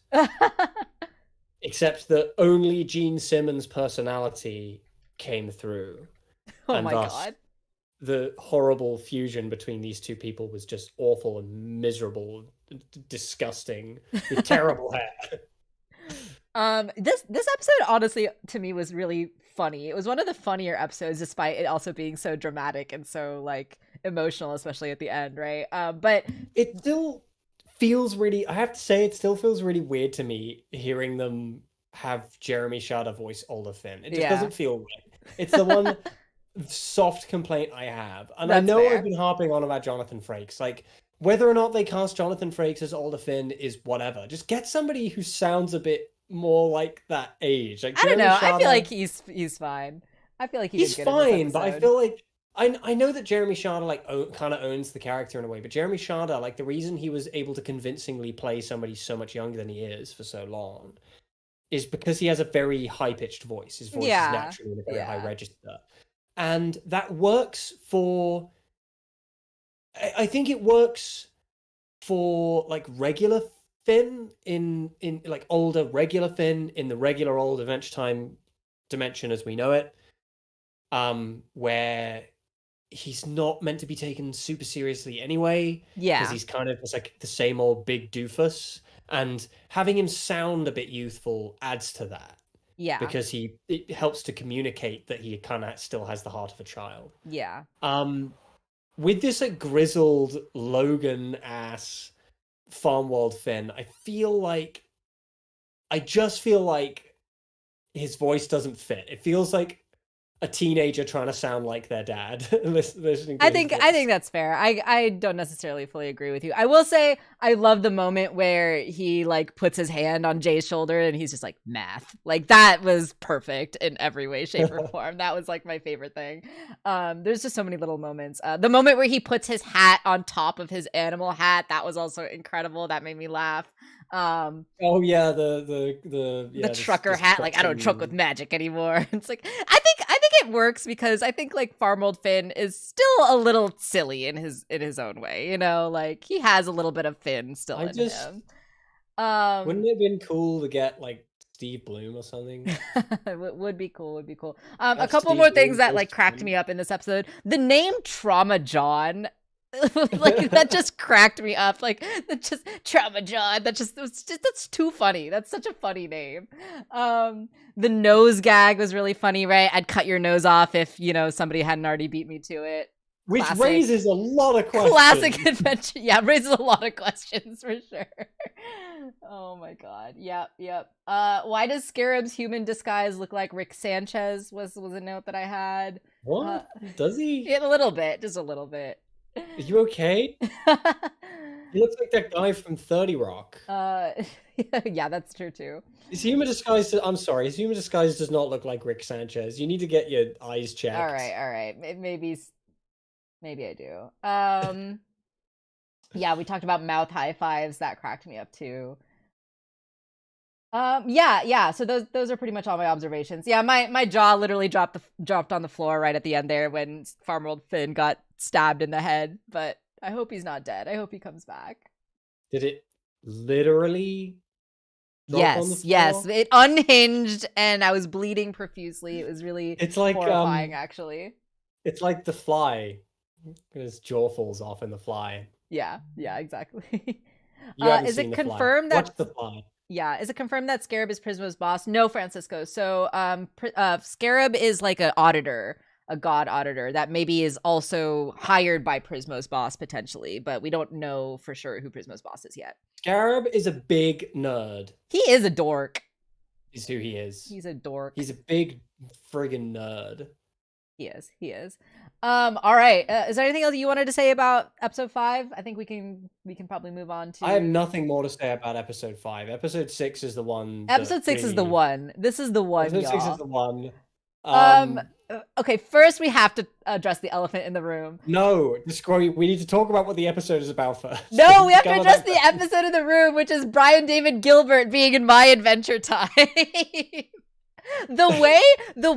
Except that only Gene Simmons' personality came through. Oh my god. The horrible fusion between these two people was just awful and miserable, disgusting, with terrible hair. This episode honestly to me was really funny. It was one of the funnier episodes, despite it also being so dramatic and so emotional, especially at the end, right? But it still feels really, I have to say, it still feels really weird to me hearing them have Jeremy Shada voice Older Finn. It just doesn't feel right. It's the one soft complaint I have. And I know I've been harping on about Jonathan Frakes. Whether or not they cast Jonathan Frakes as Older Finn is whatever. Just get somebody who sounds a bit more like that age. I don't know. I feel like he's fine. I feel like he's fine, but I feel like I know that Jeremy Shada kind of owns the character in a way, but Jeremy Shada, the reason he was able to convincingly play somebody so much younger than he is for so long is because he has a very high-pitched voice. His voice is naturally in a very high register. And that works for... I think it works for, regular Finn in older regular Finn in the regular old Adventure Time dimension as we know it, where he's not meant to be taken super seriously anyway. Yeah. Because he's kind of just the same old big doofus. And having him sound a bit youthful adds to that. Yeah. Because it helps to communicate that he kind of still has the heart of a child. Yeah. With this grizzled Logan-ass Farmworld Finn, I just feel like his voice doesn't fit. It feels like a teenager trying to sound like their dad. Listening to I think that's fair. I don't necessarily fully agree with you. I will say I love the moment where he puts his hand on Jay's shoulder and he's just like, math. That was perfect in every way, shape, or form. That was my favorite thing. There's just so many little moments. The moment where he puts his hat on top of his animal hat, that was also incredible. That made me laugh. Oh yeah, the trucker hat. I don't truck with magic anymore. It's I think it works because I think Farmold Finn is still a little silly in his own way. He has a little bit of Finn still in him. Wouldn't it have been cool to get Steve Bloom or something? would be cool. A couple more things that cracked me up in this episode. The name Trauma John. That just cracked me up. That just Trauma John. That's too funny. That's such a funny name. The nose gag was really funny, right? I'd cut your nose off if somebody hadn't already beat me to it. Which raises a lot of questions. Classic adventure. Yeah, raises a lot of questions for sure. Oh my god. Yep. Why does Scarab's human disguise look like Rick Sanchez? Was a note that I had. What? Does he? Yeah, a little bit. Just a little bit. Are you okay? He looks like that guy from 30 Rock. Yeah, that's true too. His human disguise, I'm sorry, his human disguise does not look like Rick Sanchez. You need to get your eyes checked. All right. Maybe I do. Yeah, we talked about mouth high fives. That cracked me up too. Yeah. So those are pretty much all my observations. Yeah, my jaw literally dropped on the floor right at the end there when Farmworld Finn got stabbed in the head. But I hope he's not dead. I hope he comes back. Did it literally drop on the floor? Yes. It unhinged and I was bleeding profusely. It was really horrifying, actually. It's like the fly. His jaw falls off in the fly. Yeah, exactly. You haven't Is seen it the fly. confirmed Watch that the fly. Yeah, is it confirmed that Scarab is Prismo's boss? No, Francisco. So, Scarab is like an auditor, a god auditor that maybe is also hired by Prismo's boss potentially, but we don't know for sure who Prismo's boss is yet. Scarab is a big nerd. He is a dork. Is who he is. He's a dork. He's a big friggin' nerd. He is. He is. All right. Is there anything else you wanted to say about episode 5? I think we can probably move on to. I have nothing more to say about episode 5. Episode 6 is the one. Episode 6 is the one. This is the one. Episode y'all. 6 is the one. Okay, first we have to address the elephant in the room. No, we need to talk about what the episode is about first. No, we have to address the episode in the room, which is Brian David Gilbert being in My Adventure Time. the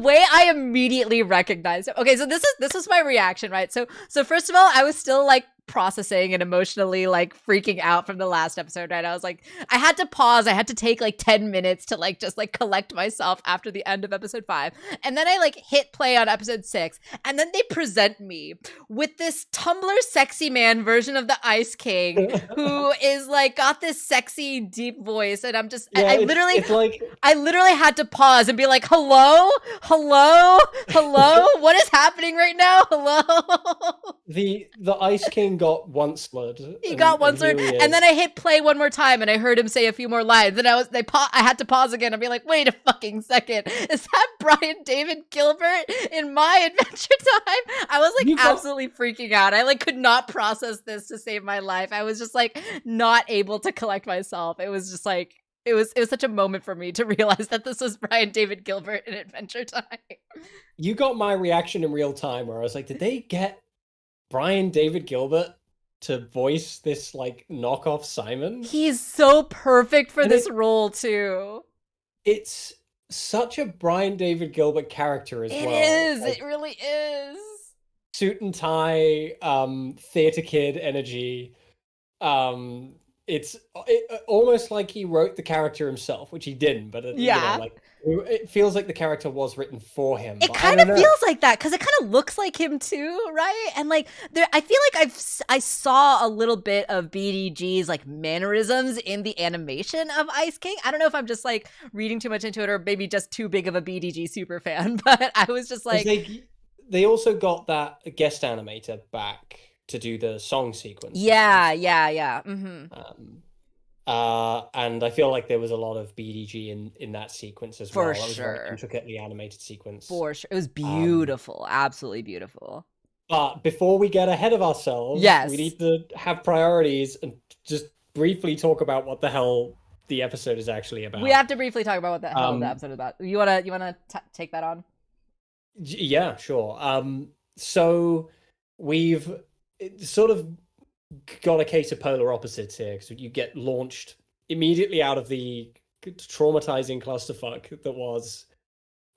way I immediately recognized him. Okay, so this was my reaction, right? So first of all, I was still like processing and emotionally like freaking out from the last episode, right? I was like, I had to pause. I had to take like 10 minutes to like just like collect myself after the end of episode 5. And then I like hit play on episode 6. And then they present me with this Tumblr sexy man version of the Ice King who is like got this sexy deep voice. And I'm just, I literally had to pause and be like, hello, what is happening right now? Hello. The Ice King got once-lered. He got once-lered, and then I hit play one more time, and I heard him say a few more lines, and I had to pause again and be like, wait a fucking second, is that Brian David Gilbert in My Adventure Time? I was like absolutely freaking out. I like could not process this to save my life. I was just like not able to collect myself. It was just like it was such a moment for me to realize that this was Brian David Gilbert in Adventure Time. You got my reaction in real time, where I was like, did they get Brian David Gilbert to voice this like knockoff Simon? He's so perfect for this role too. It's such a Brian David Gilbert character as well. It is. Like, it really is. Suit and tie, theater kid energy. It's almost like he wrote the character himself, which he didn't. But it feels like the character was written for him. It kind of feels like that because it kind of looks like him too, right? And like I feel like I saw a little bit of BDG's like mannerisms in the animation of Ice King. I don't know if I'm just like reading too much into it or maybe just too big of a BDG super fan, but I was just like, they also got that guest animator back to do the song sequence. Yeah. Mm-hmm. And I feel like there was a lot of BDG in that sequence as well. For sure. That was a very intricately animated sequence. For sure. It was beautiful. Absolutely beautiful. But before we get ahead of ourselves, we need to have priorities and just briefly talk about what the hell the episode is actually about. We have to briefly talk about what the hell the episode is about. You wanna take that on? Yeah, sure. So we've sort of got a case of polar opposites here, because you get launched immediately out of the traumatizing clusterfuck that was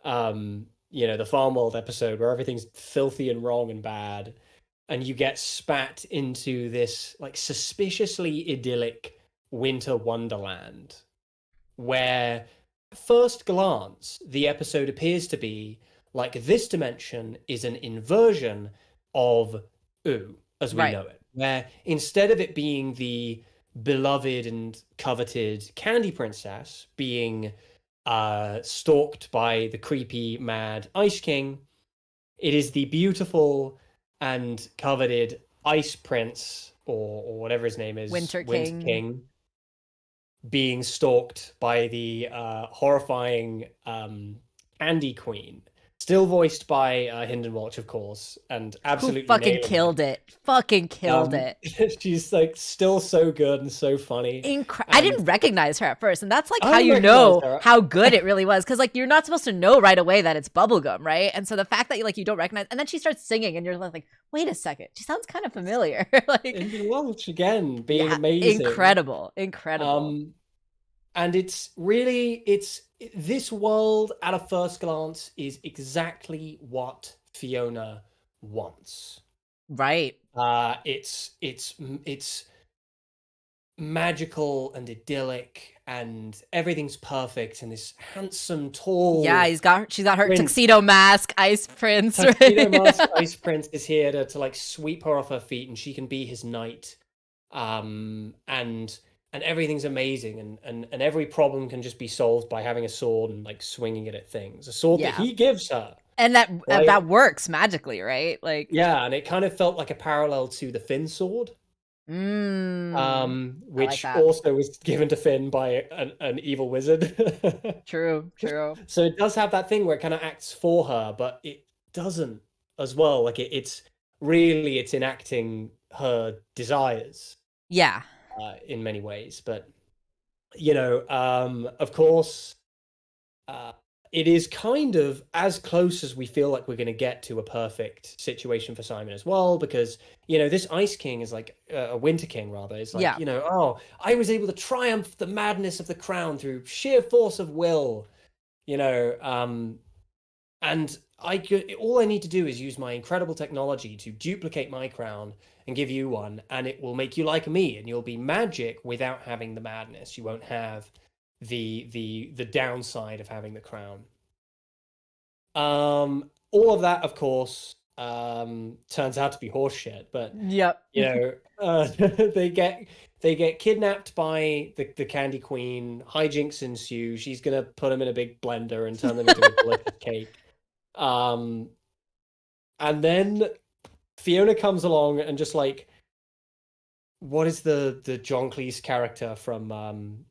the Farm World episode, where everything's filthy and wrong and bad, and you get spat into this like suspiciously idyllic winter wonderland where at first glance the episode appears to be like this dimension is an inversion of Ooh, as we know it, where instead of it being the beloved and coveted Candy Princess being stalked by the creepy, mad Ice King, it is the beautiful and coveted Ice Prince, or whatever his name is, Winter King, being stalked by the horrifying Candy Queen. Still voiced by Hinden Walsh, of course, and absolutely fucking killed it. Fucking killed it. She's like still so good and so funny. I didn't recognize her at first, and that's like how you know how good it really was, because like you're not supposed to know right away that it's bubblegum, right? And so the fact that you don't recognize, and then she starts singing, and you're like, wait a second, she sounds kind of familiar. Like Hinden Walsh again, being amazing, incredible. And it's this world at a first glance is exactly what Fiona wants. Right. It's magical and idyllic, and everything's perfect, and this handsome, tall Yeah, she's got her prince, tuxedo mask, Ice Prince. tuxedo Right? mask ice prince is here to like sweep her off her feet, and she can be his knight. And everything's amazing, and every problem can just be solved by having a sword and like swinging it at things. A sword that Yeah. he gives her. And that Right? works magically, right? Like, Yeah, and it kind of felt like a parallel to the Finn sword. I like Which that. also was given to Finn by an evil wizard. True. So it does have that thing where it kind of acts for her, but it doesn't as well. Like it's really it's enacting her desires Yeah. in many ways. But of course, uh, it is kind of as close as we feel like we're going to get to a perfect situation for Simon as well, because this Ice King is like a Winter King rather. It's like, Yeah. oh, I was able to triumph the madness of the crown through sheer force of will, and all I need to do is use my incredible technology to duplicate my crown and give you one, and it will make you like me, and you'll be magic without having the madness. You won't have the downside of having the crown. All of that, of course, turns out to be horseshit. But Yep. they get kidnapped by the Candy Queen. Hijinks ensue. She's gonna put them in a big blender and turn them into a delicious cake. And then Fiona comes along and just like, what is the John Cleese character from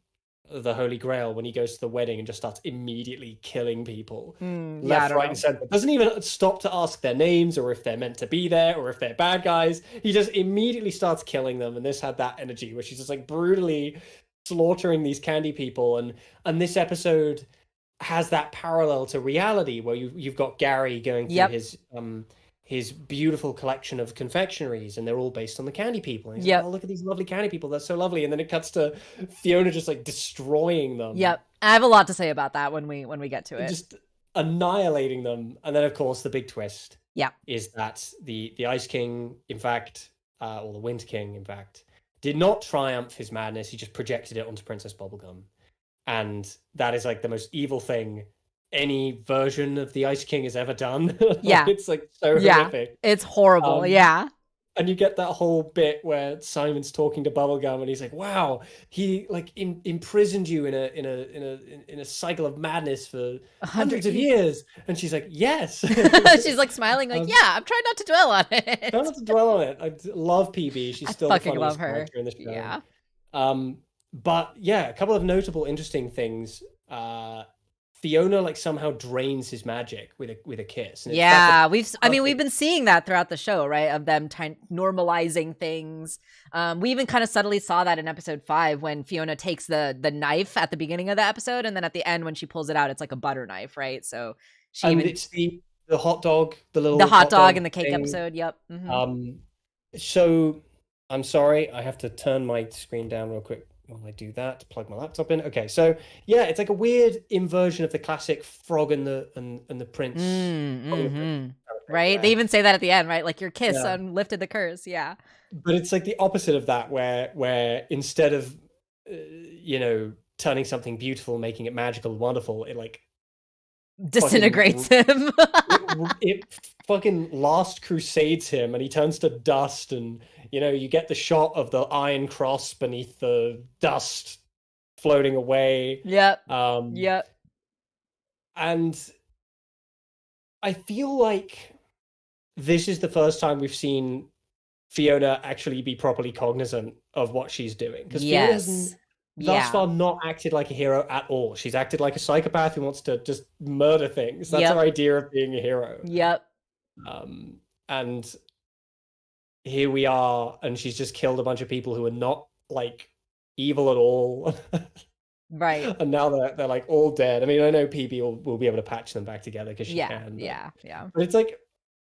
the Holy Grail when he goes to the wedding and just starts immediately killing people left, right, and center? Doesn't even stop to ask their names or if they're meant to be there or if they're bad guys. He just immediately starts killing them, and this had that energy where she's just like brutally slaughtering these candy people, and this episode has that parallel to reality where you've got Gary going through his beautiful collection of confectionaries, and they're all based on the candy people. And he's like, oh, look at these lovely candy people. They're so lovely. And then it cuts to Fiona just like destroying them. Yep. I have a lot to say about that when we get to it. Just annihilating them. And then, of course, the big twist is that the Ice King, in fact, or the Winter King, in fact, did not triumph his madness. He just projected it onto Princess Bubblegum. And that is like the most evil thing any version of the Ice King has ever done. Yeah. It's like so horrific. It's horrible. Yeah. And you get that whole bit where Simon's talking to Bubblegum and he's like, wow, he like imprisoned you in a cycle of madness for hundreds of years. And she's like, yes. She's like smiling like, yeah, I'm trying not to dwell on it. Try not to dwell on it. I love PB. She's still the funniest character in the show. Yeah. But yeah, a couple of notable interesting things. Fiona like somehow drains his magic with a kiss. And we've been seeing that throughout the show, right? Of them normalizing things. We even kind of subtly saw that in episode 5 when Fiona takes the knife at the beginning of the episode, and then at the end when she pulls it out, it's like a butter knife, right? So it's the hot dog, the hot dog in the cake episode. Yep. Mm-hmm. So I'm sorry, I have to turn my screen down real quick. While I do that, plug my laptop in. Okay, so yeah, it's like a weird inversion of the classic Frog and the Prince. Right? They even say that at the end, right? Like your kiss lifted the curse. Yeah. But it's like the opposite of that, where instead of turning something beautiful, making it magical and wonderful, it like disintegrates him. it fucking last crusades him, and he turns to dust, and you get the shot of the iron cross beneath the dust floating away. Yep. And I feel like this is the first time we've seen Fiona actually be properly cognizant of what she's doing, because Fiona has thus far not acted like a hero at all. She's acted like a psychopath who wants to just murder things. That's her idea of being a hero. Yep. And here we are, and she's just killed a bunch of people who are not like evil at all. Right. And now they're like all dead. I mean, I know PB will be able to patch them back together because she can. But it's like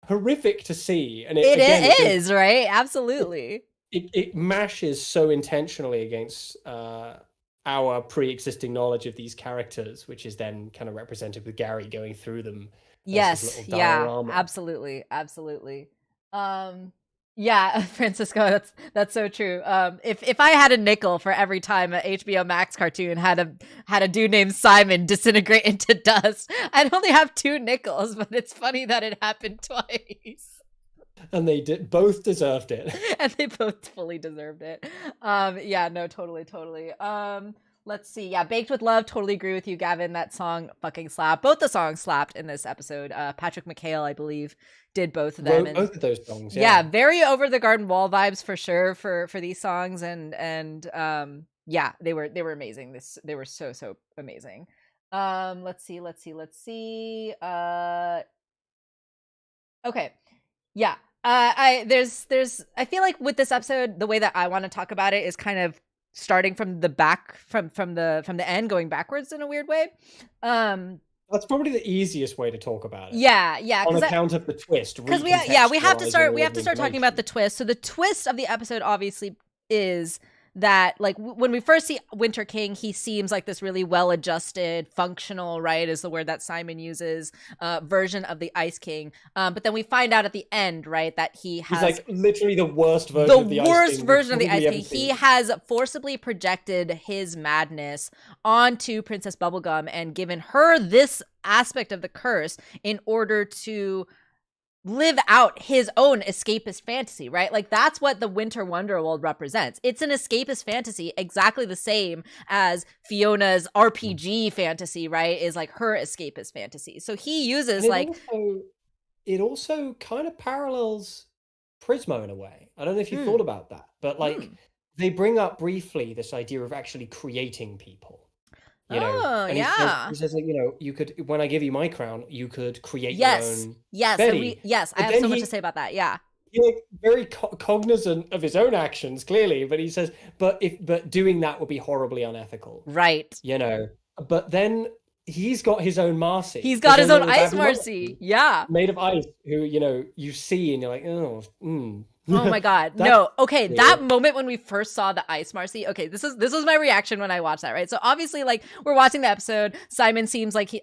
horrific to see. And it is, right? Absolutely. It mashes so intentionally against our pre-existing knowledge of these characters, which is then kind of represented with Gary going through them. Yes. Yeah. Absolutely. Yeah, Francisco, that's so true. If I had a nickel for every time an HBO Max cartoon had a dude named Simon disintegrate into dust, I'd only have 2 nickels. But it's funny that it happened twice, And they both deserved it. and they both fully deserved it. Yeah, no, totally, totally. Let's see. Yeah, Baked with Love. Totally agree with you, Gavin. That song fucking slapped. Both the songs slapped in this episode. Patrick McHale, I believe, did both of them. Wrote both of those songs. Yeah, very over the garden wall vibes for sure for these songs, and yeah, they were amazing. They were so amazing. Let's see. Okay, yeah. I feel like with this episode, the way that I want to talk about it is kind of starting from the back, from the end, going backwards in a weird way. That's probably the easiest way to talk about it. Yeah, on account of the twist. Because we have to start talking about the twist. So the twist of the episode obviously is that, like, when we first see Winter King, he seems like this really well-adjusted, functional, right, is the word that Simon uses, version of the Ice King. But then we find out at the end, right, that he's like literally the worst version of the Ice King. The worst version of the Ice King. He has forcibly projected his madness onto Princess Bubblegum and given her this aspect of the curse in order to live out his own escapist fantasy, right? Like, that's what the Winter Wonderworld represents. It's an escapist fantasy, exactly the same as Fiona's RPG fantasy, right? Is like her escapist fantasy. So he uses it also kind of parallels Prismo in a way. I don't know if you thought about that, but like they bring up briefly this idea of actually creating people. You know, he says like, you know, you could, when I give you my crown, you could create your own Betty. I have so much to say about that. Yeah. He's like very cognizant of his own actions, clearly, but he says, but doing that would be horribly unethical. Right. You know, but then he's got his own Marcy. He's got his own Ice Marcy. Yeah. Made of ice, who, you know, you see and you're like, oh, Oh my god. No. Okay, that moment when we first saw the Ice Marcy. Okay, this was my reaction when I watched that, right? So obviously, like, we're watching the episode. Simon seems like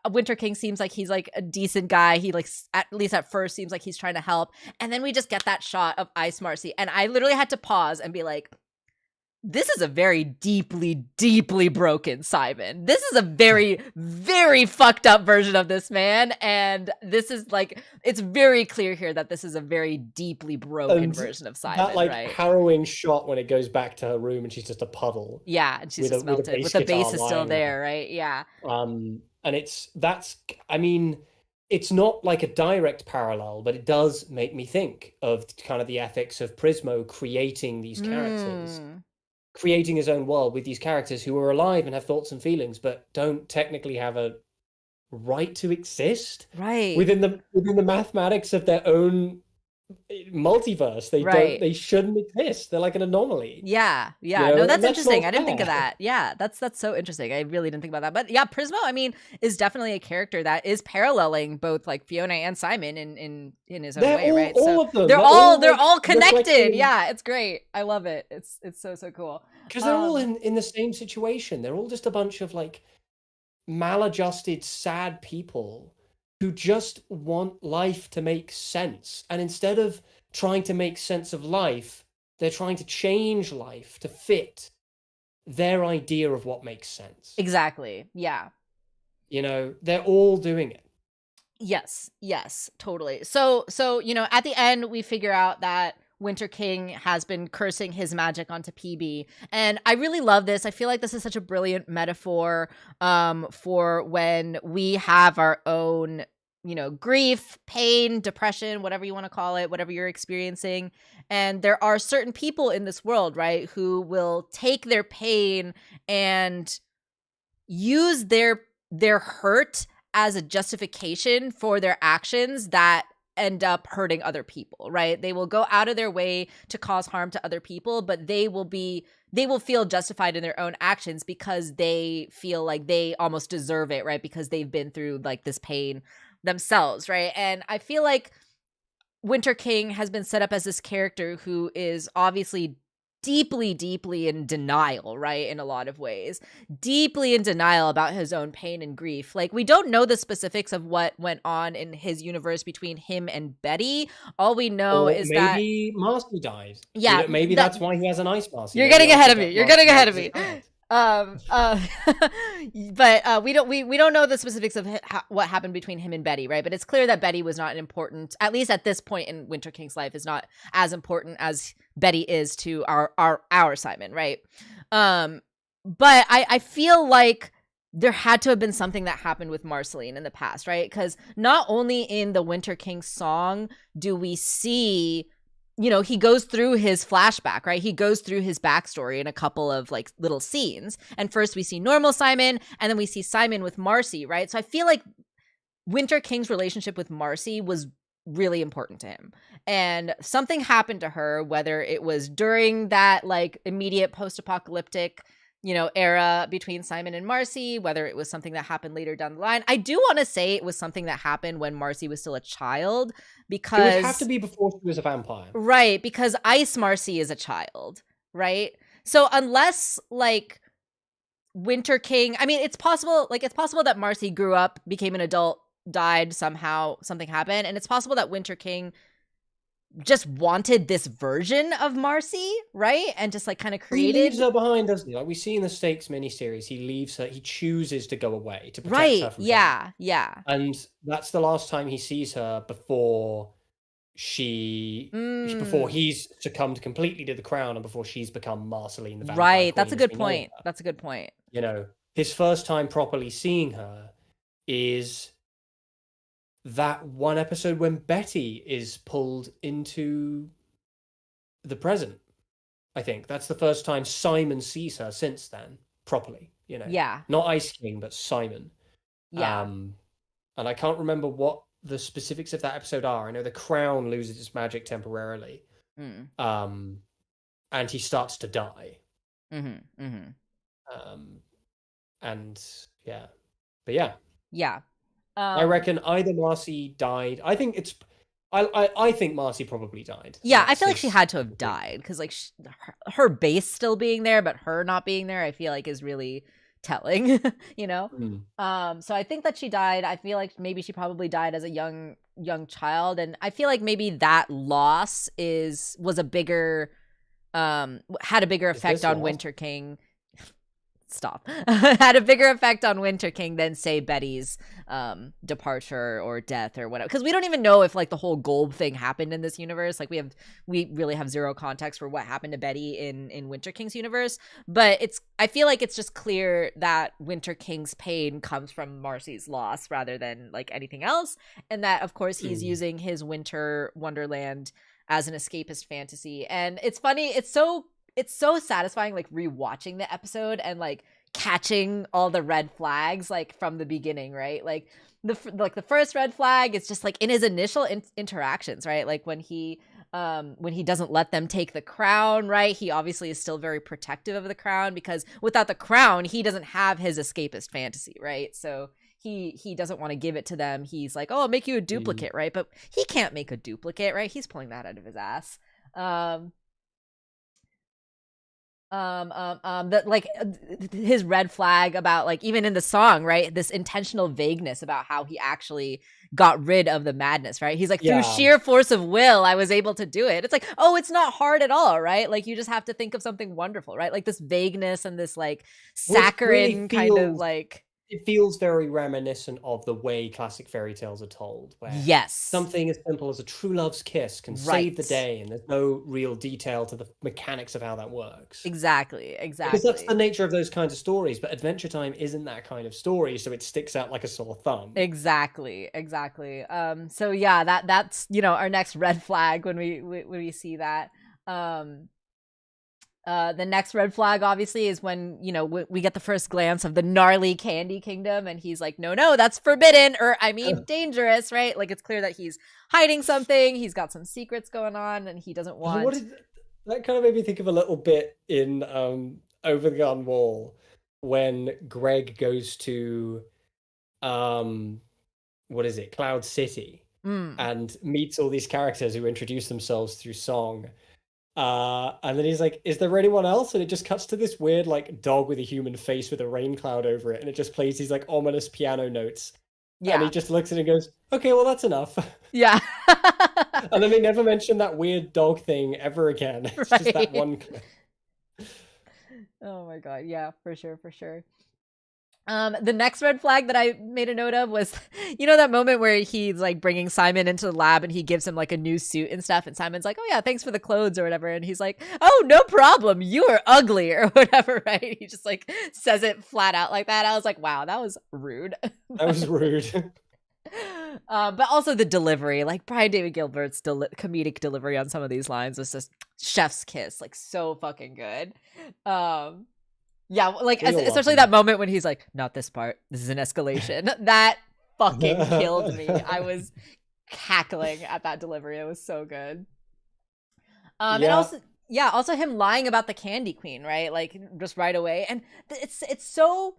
Winter King seems like he's like a decent guy. He, like, at least at first seems like he's trying to help. And then we just get that shot of Ice Marcy, and I literally had to pause and be like, this is a very deeply, deeply broken Simon. This is a very, very fucked up version of this man. And this is like, it's very clear here that this is a very deeply broken version of Simon. That, like, harrowing shot when it goes back to her room and she's just a puddle. Yeah, and she's just melted. With the bass is still there, right? Yeah. And I mean, it's not like a direct parallel, but it does make me think of kind of the ethics of Prismo creating these characters. Creating his own world with these characters who are alive and have thoughts and feelings, but don't technically have a right to exist. Right. Within the mathematics of their own multiverse, they shouldn't exist. They're like an anomaly. Yeah. You know? No, that's interesting. I didn't think of that. Yeah, that's so interesting. I really didn't think about that. But yeah, Prismo, I mean, is definitely a character that is paralleling both like Fionna and Simon in his own way, right? All of them. They're all connected. Yeah, it's great. I love it. It's so cool. Because they're all in the same situation. They're all just a bunch of like maladjusted, sad people who just want life to make sense. And instead of trying to make sense of life, they're trying to change life to fit their idea of what makes sense. Exactly. Yeah. You know, they're all doing it. Yes, totally. So, you know, at the end, we figure out that Winter King has been cursing his magic onto PB. And I really love this. I feel like this is such a brilliant metaphor for when we have our own, you know, grief, pain, depression, whatever you want to call it, whatever you're experiencing. And there are certain people in this world, right, who will take their pain and use their hurt as a justification for their actions that end up hurting other people, right? They will go out of their way to cause harm to other people, but they will feel justified in their own actions because they feel like they almost deserve it, right? Because they've been through like this pain themselves, right? And I feel like Winter King has been set up as this character who is obviously deeply, deeply in denial, right? In a lot of ways, deeply in denial about his own pain and grief. Like, we don't know the specifics of what went on in his universe between him and Betty. All we know Or is that, maybe Marcy died. yeah, Maybe that's why he has an ice Marcy. you're Maybe getting ahead Uncle of me. You're Marcy getting ahead died of as a me. child. But we don't know the specifics of what happened between him and Betty, right? But it's clear that Betty was not important, at least at this point in Winter King's life, is not as important as Betty is to our Simon, right? But I feel like there had to have been something that happened with Marceline in the past, right? Because not only in the Winter King song do we see, he goes through his flashback, right? He goes through his backstory in a couple of like little scenes. And first we see normal Simon, and then we see Simon with Marcy, right? So I feel like Winter King's relationship with Marcy was really important to him. And something happened to her, whether it was during that like immediate post-apocalyptic era between Simon and Marcy, whether it was something that happened later down the line. I do want to say it was something that happened when Marcy was still a child, because it would have to be before she was a vampire. Right, because Ice Marcy is a child, right? So unless like Winter King, I mean, it's possible that Marcy grew up, became an adult, died somehow, something happened, and it's possible that Winter King just wanted this version of Marcy, right? And just like kind of created. He leaves her behind, doesn't he? Like we see in the Stakes miniseries, he leaves her. He chooses to go away to protect her from Yeah. And that's the last time he sees her before before he's succumbed completely to the crown and before she's become Marceline the Vampire Right. Queen, That's a good point. That's a good point. His first time properly seeing her is that one episode when Betty is pulled into the present. I think that's the first time Simon sees her since then, properly, Yeah. Not Ice King, but Simon. Yeah. And I can't remember what the specifics of that episode are. I know the crown loses its magic temporarily. And he starts to die. And yeah. But yeah. Yeah. I reckon either Marcy died. I think I think Marcy probably died. Yeah, I feel like she had to have died, because like her base still being there, but her not being there, I feel like is really telling. So I think that she died. I feel like maybe she probably died as a young child, and I feel like maybe that loss was a bigger had a bigger effect on Winter King. Stop. Had a bigger effect on Winter King than, say, Betty's departure or death or whatever. Because we don't even know if like the whole Golb thing happened in this universe. Like we really have zero context for what happened to Betty in Winter King's universe. But I feel like it's just clear that Winter King's pain comes from Marcy's loss rather than like anything else, and that of course he's using his winter wonderland as an escapist fantasy. And it's funny. It's so satisfying, like rewatching the episode and like catching all the red flags like from the beginning, right? Like the first red flag is just like in his initial interactions, right? Like when he doesn't let them take the crown, right? He obviously is still very protective of the crown, because without the crown, he doesn't have his escapist fantasy, right? So he doesn't want to give it to them. He's like, oh, I'll make you a duplicate, right? But he can't make a duplicate, right? He's pulling that out of his ass. That like his red flag about like even in the song, right, this intentional vagueness about how he actually got rid of the madness, right? He's like, through sheer force of will I was able to do it. It's like, oh, it's not hard at all, right? Like you just have to think of something wonderful, right? Like this vagueness and this like saccharine kind of like, it feels very reminiscent of the way classic fairy tales are told, where something as simple as a true love's kiss can save the day, and there's no real detail to the mechanics of how that works. Exactly. Because that's the nature of those kinds of stories, but Adventure Time isn't that kind of story, so it sticks out like a sore thumb. Exactly. So yeah, that's our next red flag when we see that. The next red flag, obviously, is when, we get the first glance of the gnarly Candy Kingdom, and he's like, no, that's forbidden, or I mean, dangerous, right? Like, it's clear that he's hiding something. He's got some secrets going on, and he doesn't want. That kind of made me think of a little bit in Over the Garden Wall, when Greg goes to, what is it, Cloud City, and meets all these characters who introduce themselves through song. And then he's like, is there anyone else? And it just cuts to this weird like dog with a human face with a rain cloud over it, and it just plays these like ominous piano notes. And he Yeah. just looks at it and goes, okay, well that's enough. Yeah. And then they never mention that weird dog thing ever again. It's just that Right. one clip. Oh my god. Yeah, for sure, for sure. The next red flag that I made a note of was, you know, that moment where he's like bringing Simon into the lab and he gives him like a new suit and stuff. And Simon's like, oh yeah, thanks for the clothes or whatever. And he's like, oh, no problem. You are ugly or whatever, right? He just like says it flat out like that. I was like, wow, that was rude. That was rude. But also the delivery, like Brian David Gilbert's comedic delivery on some of these lines was just chef's kiss, like so fucking good. Yeah, like especially that moment when he's like, not this part, this is an escalation. That fucking killed me. I was cackling at that delivery. It was so good. And also him lying about the Candy Queen, right? Like just right away. And it's so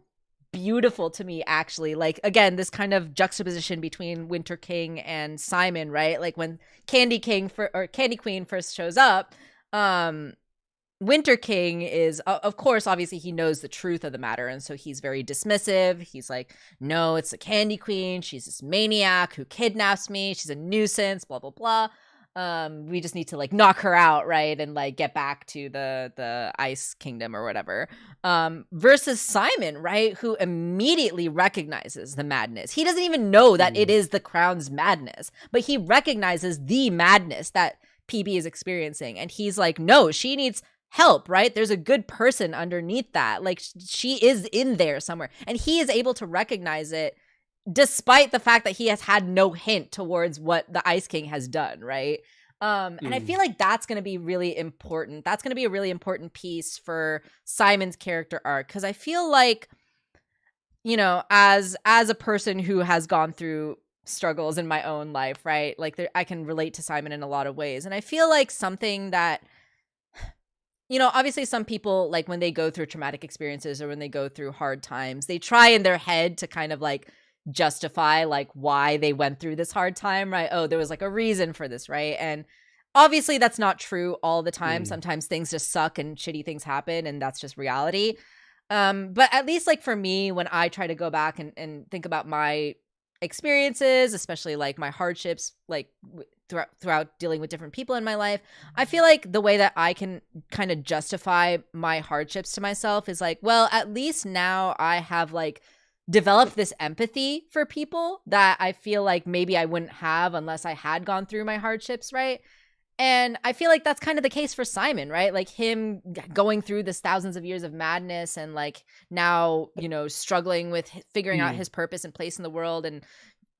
beautiful to me, actually. Like, again, this kind of juxtaposition between Winter King and Simon, right? Like when Candy Queen first shows up, Winter King is, of course, obviously he knows the truth of the matter, and so he's very dismissive. He's like, no, it's the Candy Queen. She's this maniac who kidnaps me. She's a nuisance, blah, blah, blah. We just need to like knock her out, right? And like get back to the Ice Kingdom or whatever. Versus Simon, right? Who immediately recognizes the madness. He doesn't even know that it is the crown's madness, but he recognizes the madness that PB is experiencing. And he's like, no, she needs help, right? There's a good person underneath that. Like she is in there somewhere. And he is able to recognize it despite the fact that he has had no hint towards what the Ice King has done, right? And I feel like that's going to be really important. That's going to be a really important piece for Simon's character arc, because I feel like, you know, as a person who has gone through struggles in my own life, right? Like I can relate to Simon in a lot of ways. And I feel like something that, you know, obviously some people, like when they go through traumatic experiences or when they go through hard times, they try in their head to kind of like justify like why they went through this hard time, right? Oh, there was like a reason for this, right? And obviously that's not true all the time. Sometimes things just suck and shitty things happen, and that's just reality. But at least like for me, when I try to go back and think about my experiences, especially like my hardships, like throughout dealing with different people in my life, I feel like the way that I can kind of justify my hardships to myself is like, well, at least now I have like developed this empathy for people that I feel like maybe I wouldn't have unless I had gone through my hardships, right? And I feel like that's kind of the case for Simon, right? Like him going through this thousands of years of madness and like now, you know, struggling with figuring out his purpose and place in the world, and,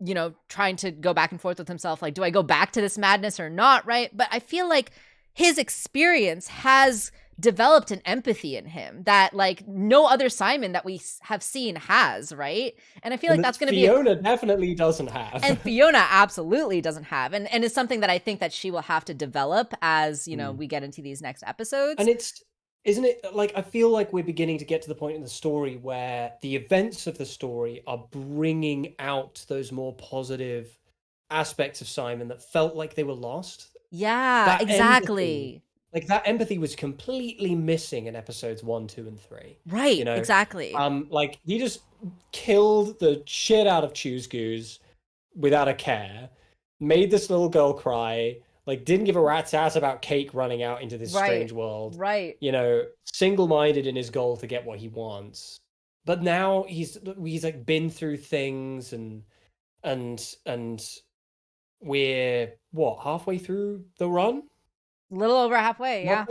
you know, trying to go back and forth with himself. Like, do I go back to this madness or not? Right. But I feel like his experience has developed an empathy in him that like no other Simon that we have seen has, right? And I feel like that's going to be Fionna definitely doesn't have, and Fionna absolutely doesn't have, and it's something that I think that she will have to develop as, you know, we get into these next episodes. And isn't it like, I feel like we're beginning to get to the point in the story where the events of the story are bringing out those more positive aspects of Simon that felt like they were lost. Yeah, exactly. Like that empathy was completely missing in episodes 1, 2, and 3. Right, you know? exactly. Like he just killed the shit out of Choose Goose without a care, made this little girl cry, like didn't give a rat's ass about Cake running out into this strange world. Right. You know, single-minded in his goal to get what he wants. But now he's like been through things, and we're what, halfway through the run? A little over halfway, yeah.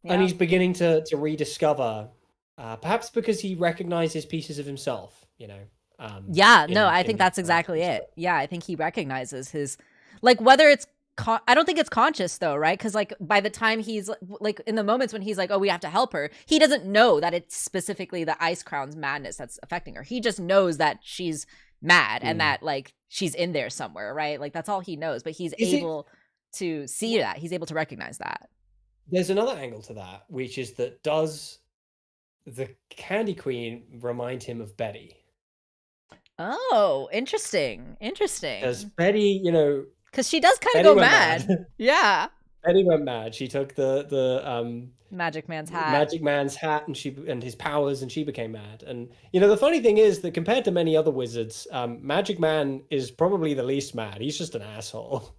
And he's beginning to rediscover, perhaps because he recognizes pieces of himself, you know. I think that's exactly it. Yeah, I think he recognizes his, like, whether it's, I don't think it's conscious though, right? Because like by the time he's like in the moments when he's like, oh, we have to help her, he doesn't know that it's specifically the Ice Crown's madness that's affecting her. He just knows that she's mad and that like she's in there somewhere, right? Like that's all he knows, but he's able to see that. He's able to recognize that. There's another angle to that, which is that does the Candy Queen remind him of Betty? Oh, interesting. Because Betty, you know, because she does kind of go mad. Yeah. Penny went mad. She took Magic Man's hat. Magic Man's hat and his powers, and she became mad. And the funny thing is that compared to many other wizards, Magic Man is probably the least mad. He's just an asshole.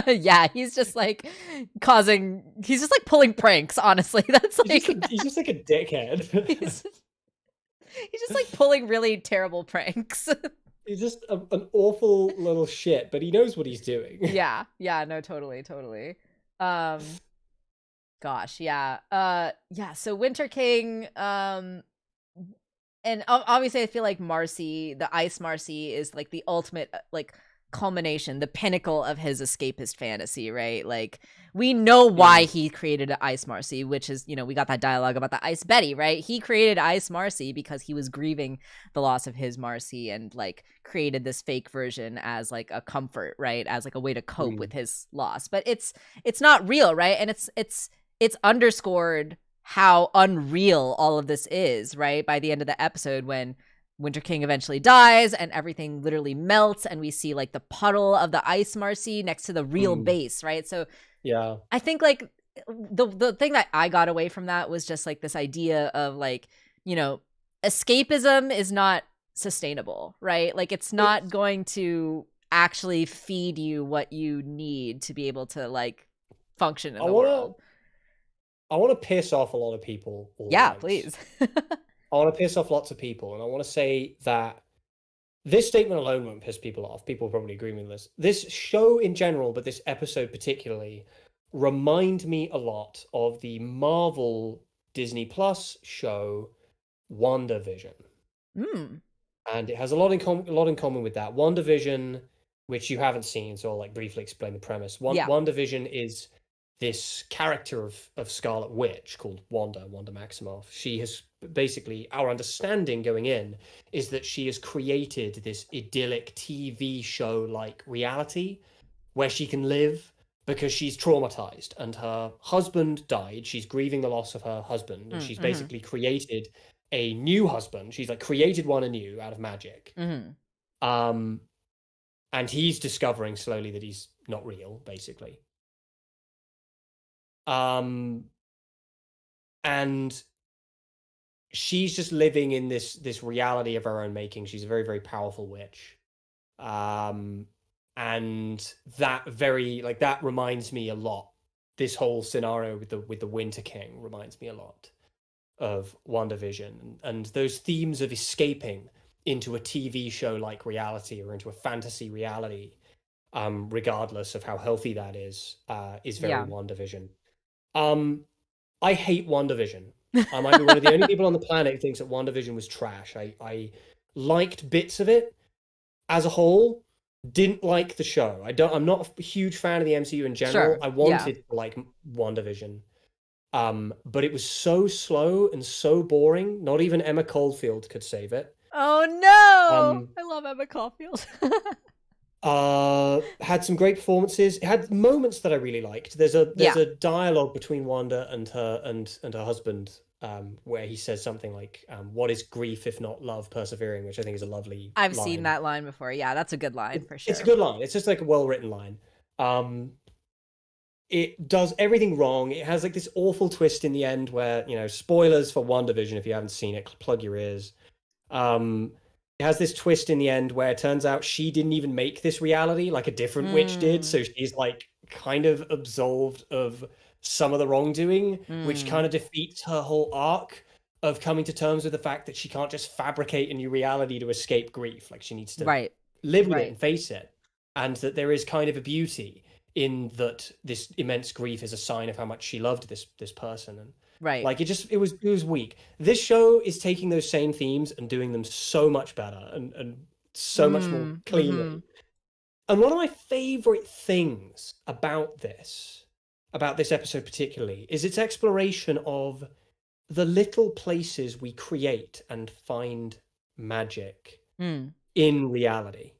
Yeah, he's just like he's just like pulling pranks, honestly. That's like he's just like a dickhead. He's just like pulling really terrible pranks. He's just an awful little shit, but he knows what he's doing. Yeah, no, totally. Gosh, yeah. Yeah, so Winter King, and obviously I feel like Marcy, the Ice Marcy, is like the ultimate like culmination, the pinnacle of his escapist fantasy, right? Like, we know why he created an Ice Marcy, which is, we got that dialogue about the Ice Betty, right? He created Ice Marcy because he was grieving the loss of his Marcy and like created this fake version as like a comfort, right? As like a way to cope with his loss. But it's not real, right? And it's underscored how unreal all of this is, right? By the end of the episode, when Winter King eventually dies and everything literally melts and we see like the puddle of the Ice Marcy next to the real base, right? So yeah, I think like the thing that I got away from that was just like this idea of like, escapism is not sustainable, right? Like, it's not going to actually feed you what you need to be able to like function in the world. I want to piss off a lot of people. Yeah, please. I want to piss off lots of people, and I want to say that this statement alone won't piss people off. People probably agree with this. This show in general, but this episode particularly, remind me a lot of the Marvel Disney Plus show WandaVision. And it has a lot in common with that. WandaVision, which you haven't seen, so I'll like briefly explain the premise. WandaVision is this character of Scarlet Witch called Wanda Maximoff. She has basically, our understanding going in is that she has created this idyllic TV show like reality where she can live because she's traumatized and her husband died. She's grieving the loss of her husband, and she's basically created a new husband. She's like created one anew out of magic. And he's discovering slowly that he's not real, basically. And she's just living in this reality of her own making. She's a very, very powerful witch. And that reminds me a lot. This whole scenario with the Winter King reminds me a lot of WandaVision, and those themes of escaping into a TV show like reality or into a fantasy reality, regardless of how healthy that is very WandaVision. I hate WandaVision. I might be one of the only people on the planet who thinks that WandaVision was trash. I liked bits of it as a whole. Didn't like the show. I'm not a huge fan of the MCU in general. Sure. I wanted to like WandaVision. But it was so slow and so boring. Not even Emma Caulfield could save it. Oh no! I love Emma Caulfield. Had some great performances. It had moments that I really liked. There's a dialogue between Wanda and her husband, where he says something like, "What is grief if not love persevering?" Which I think is a lovely. I've seen that line before. Yeah, that's a good line for sure. It's a good line. It's just like a well-written line. It does everything wrong. It has like this awful twist in the end where, spoilers for WandaVision if you haven't seen it, plug your ears. It has this twist in the end where it turns out she didn't even make this reality, like a different witch did. So she's like kind of absolved of some of the wrongdoing, which kind of defeats her whole arc of coming to terms with the fact that she can't just fabricate a new reality to escape grief. Like, she needs to live with it and face it. And that there is kind of a beauty in that this immense grief is a sign of how much she loved this person. And like, it was weak. This show is taking those same themes and doing them so much better and so much more cleanly. And one of my favorite things about this episode particularly, is its exploration of the little places we create and find magic in reality.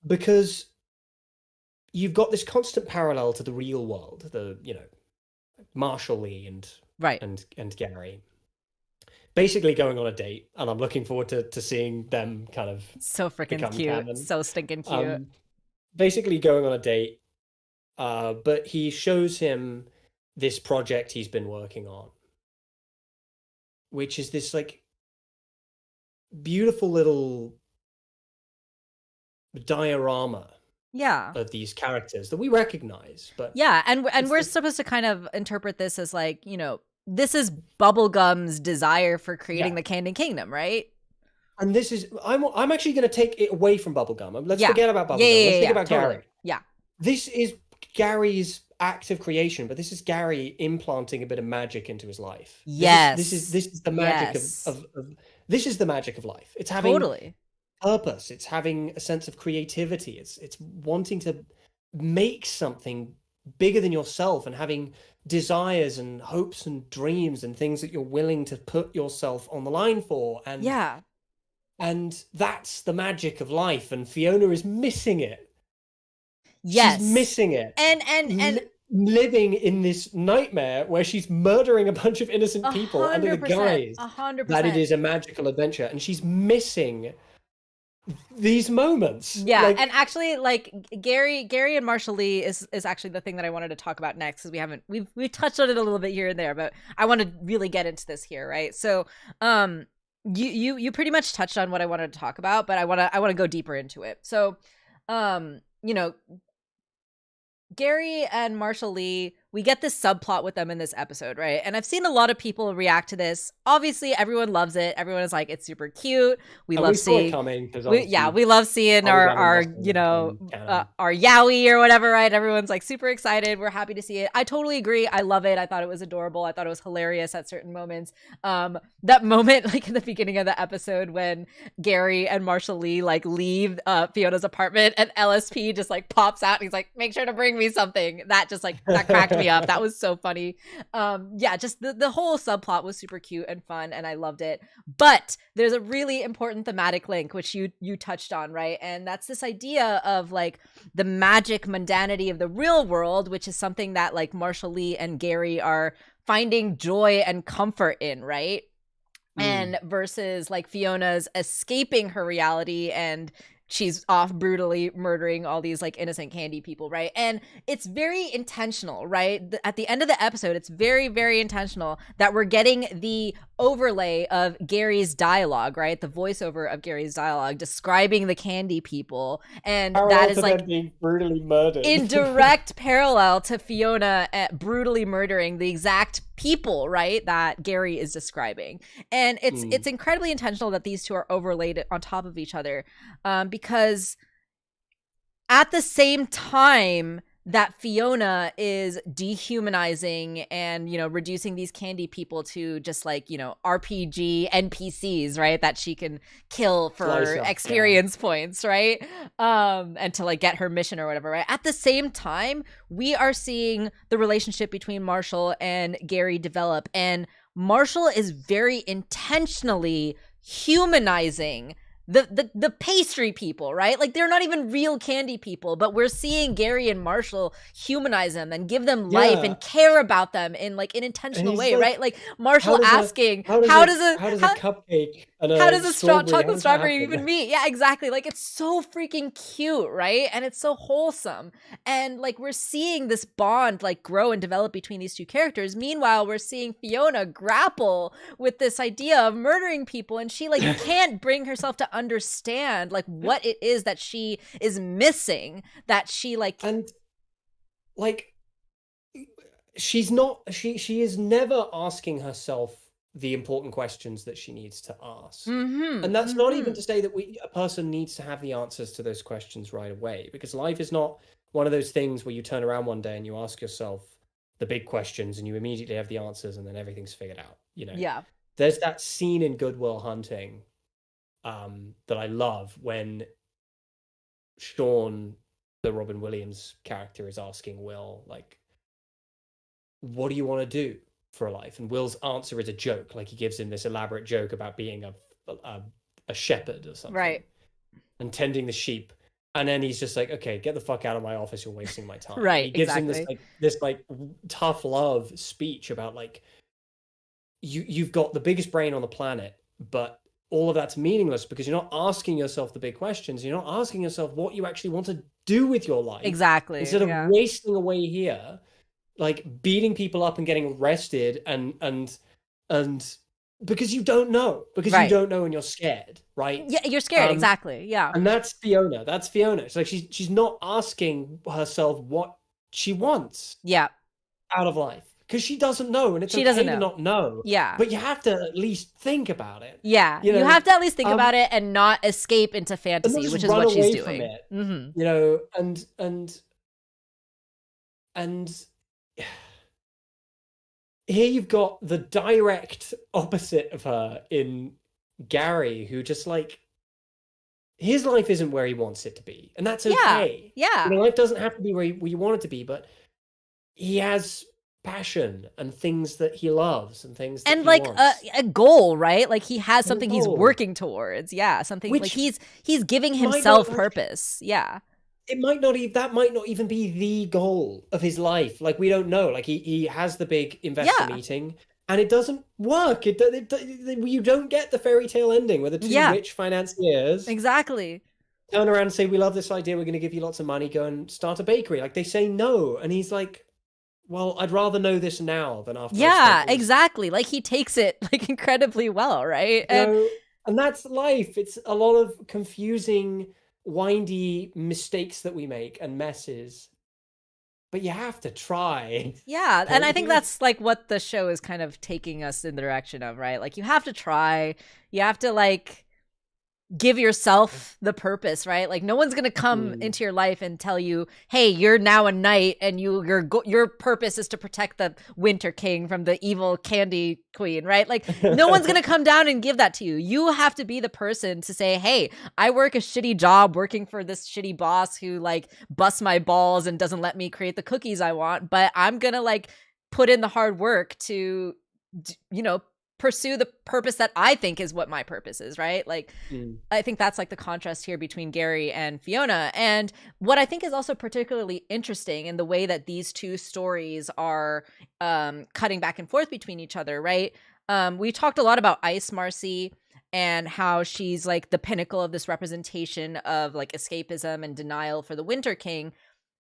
Because you've got this constant parallel to the real world, Marshall Lee and Gary basically going on a date, and I'm looking forward to seeing them kind of so freaking cute, canon. So stinking cute. Basically going on a date, but he shows him this project he's been working on, which is this like beautiful little diorama of these characters that we recognize. But and we're supposed to kind of interpret this as like, you know, this is Bubblegum's desire for creating the Candy Kingdom, right? And this is I'm actually going to take it away from Bubblegum. Let's forget about Bubblegum. Let's think about totally. Gary. Yeah. This is Gary's act of creation, but this is Gary implanting a bit of magic into his life. Yes. This is the magic of this is the magic of life. It's having purpose. It's having a sense of creativity. It's wanting to make something bigger than yourself and having desires and hopes and dreams and things that you're willing to put yourself on the line for. And that's the magic of life, and Fionna is missing it. Yes. She's missing it. And living in this nightmare where she's murdering a bunch of innocent people under the guise 100%. that it is a magical adventure, and she's missing these moments. And actually, like Gary and Marshall Lee is actually the thing that I wanted to talk about next, because we've touched on it a little bit here and there, but I want to really get into this here, right? So you pretty much touched on what I wanted to talk about, but I want to go deeper into it. So you know, Gary and Marshall Lee, we get this subplot with them in this episode, right? And I've seen a lot of people react to this. Obviously, everyone loves it. Everyone is like, it's super cute. We love seeing. We love seeing our you know our Yowie or whatever, right? Everyone's like super excited. We're happy to see it. I totally agree. I love it. I thought it was adorable. I thought it was hilarious at certain moments. That moment, like in the beginning of the episode, when Gary and Marshall Lee like leave Fiona's apartment, and LSP just like pops out and he's like, make sure to bring me something. That just like that cracked me up. That was so funny. Just the whole subplot was super cute and fun, and I loved it. But there's a really important thematic link, which you touched on, right? And that's this idea of like the magic mundanity of the real world, which is something that like Marshall Lee and Gary are finding joy and comfort in, right? And versus like Fiona's escaping her reality, and she's off brutally murdering all these like innocent candy people, right? And it's very intentional, right? At the end of the episode, it's very, very intentional that we're getting the overlay of Gary's dialogue, right? The voiceover of Gary's dialogue describing the candy people, and that is like being brutally murdered in direct parallel to Fionna brutally murdering the exact people, right, that Gary is describing. And it's incredibly intentional that these two are overlaid on top of each other, because at the same time that Fionna is dehumanizing and, you know, reducing these candy people to just like, you know, RPG NPCs, right, that she can kill for experience points, right, and to like get her mission or whatever, right? At the same time, we are seeing the relationship between Marshall and Gary develop, and Marshall is very intentionally humanizing the pastry people, right? Like they're not even real candy people, but we're seeing Gary and Marshall humanize them and give them life and care about them in like an intentional way, like, right? Like Marshall asking, how does a cupcake and how does a chocolate strawberry even meet? Yeah, exactly. Like it's so freaking cute, right? And it's so wholesome. And like we're seeing this bond like grow and develop between these two characters. Meanwhile, we're seeing Fionna grapple with this idea of murdering people, and she like can't bring herself to understand like what it is that she is missing, that she like, and like she is never asking herself the important questions that she needs to ask. And that's not even to say that a person needs to have the answers to those questions right away, because life is not one of those things where you turn around one day and you ask yourself the big questions and you immediately have the answers and then everything's figured out, you know? There's that scene in Good Will Hunting that I love, when Sean, the Robin Williams character, is asking Will, like, what do you want to do for a life? And Will's answer is a joke. Like he gives him this elaborate joke about being a shepherd or something. Right. And tending the sheep. And then he's just like, okay, get the fuck out of my office. You're wasting my time. Right. He gives him this tough love speech about like, you've got the biggest brain on the planet, but all of that's meaningless because you're not asking yourself the big questions. You're not asking yourself what you actually want to do with your life. Exactly. Instead of wasting away here, like beating people up and getting arrested and because you don't know. Because you don't know and you're scared, right? Yeah, you're scared, exactly. Yeah. And that's Fionna. That's Fionna. It's like she's not asking herself what she wants out of life. Because she doesn't know, and it's okay to not know. Yeah. But you have to at least think about it. Yeah. You have to at least think about it and not escape into fantasy, which is what she's doing. From it, you know, and here you've got the direct opposite of her in Gary, who just like, his life isn't where he wants it to be, and that's okay. Yeah. You know, life doesn't have to be where you want it to be, but he has passion and things that he loves and things that and like a goal, right? Like he has something he's working towards. Yeah, something like he's giving himself purpose. Yeah. It might not even, that might not even be the goal of his life. Like, we don't know. Like, he has the big investor meeting, and it doesn't work. You don't get the fairy tale ending where the two rich financiers turn around and say, we love this idea, we're going to give you lots of money, go and start a bakery. Like, they say no, and he's like, well, I'd rather know this now than after. Yeah, exactly. Like, he takes it like incredibly well, right? And that's life. It's a lot of confusing, windy mistakes that we make and messes, but you have to try. Yeah, and I think that's like what the show is kind of taking us in the direction of, right? Like, you have to try, you have to like give yourself the purpose, right? Like, no one's gonna come into your life and tell you, hey, you're now a knight and your purpose is to protect the Winter King from the evil Candy Queen, right? Like, no one's gonna come down and give that to you. You have to be the person to say, hey, I work a shitty job working for this shitty boss who like busts my balls and doesn't let me create the cookies I want, but I'm gonna like put in the hard work to, you know, pursue the purpose that I think is what my purpose is, right? Like, I think that's like the contrast here between Gary and Fionna. And what I think is also particularly interesting in the way that these two stories are cutting back and forth between each other, right? We talked a lot about Ice Marcy and how she's like the pinnacle of this representation of like escapism and denial for the Winter King.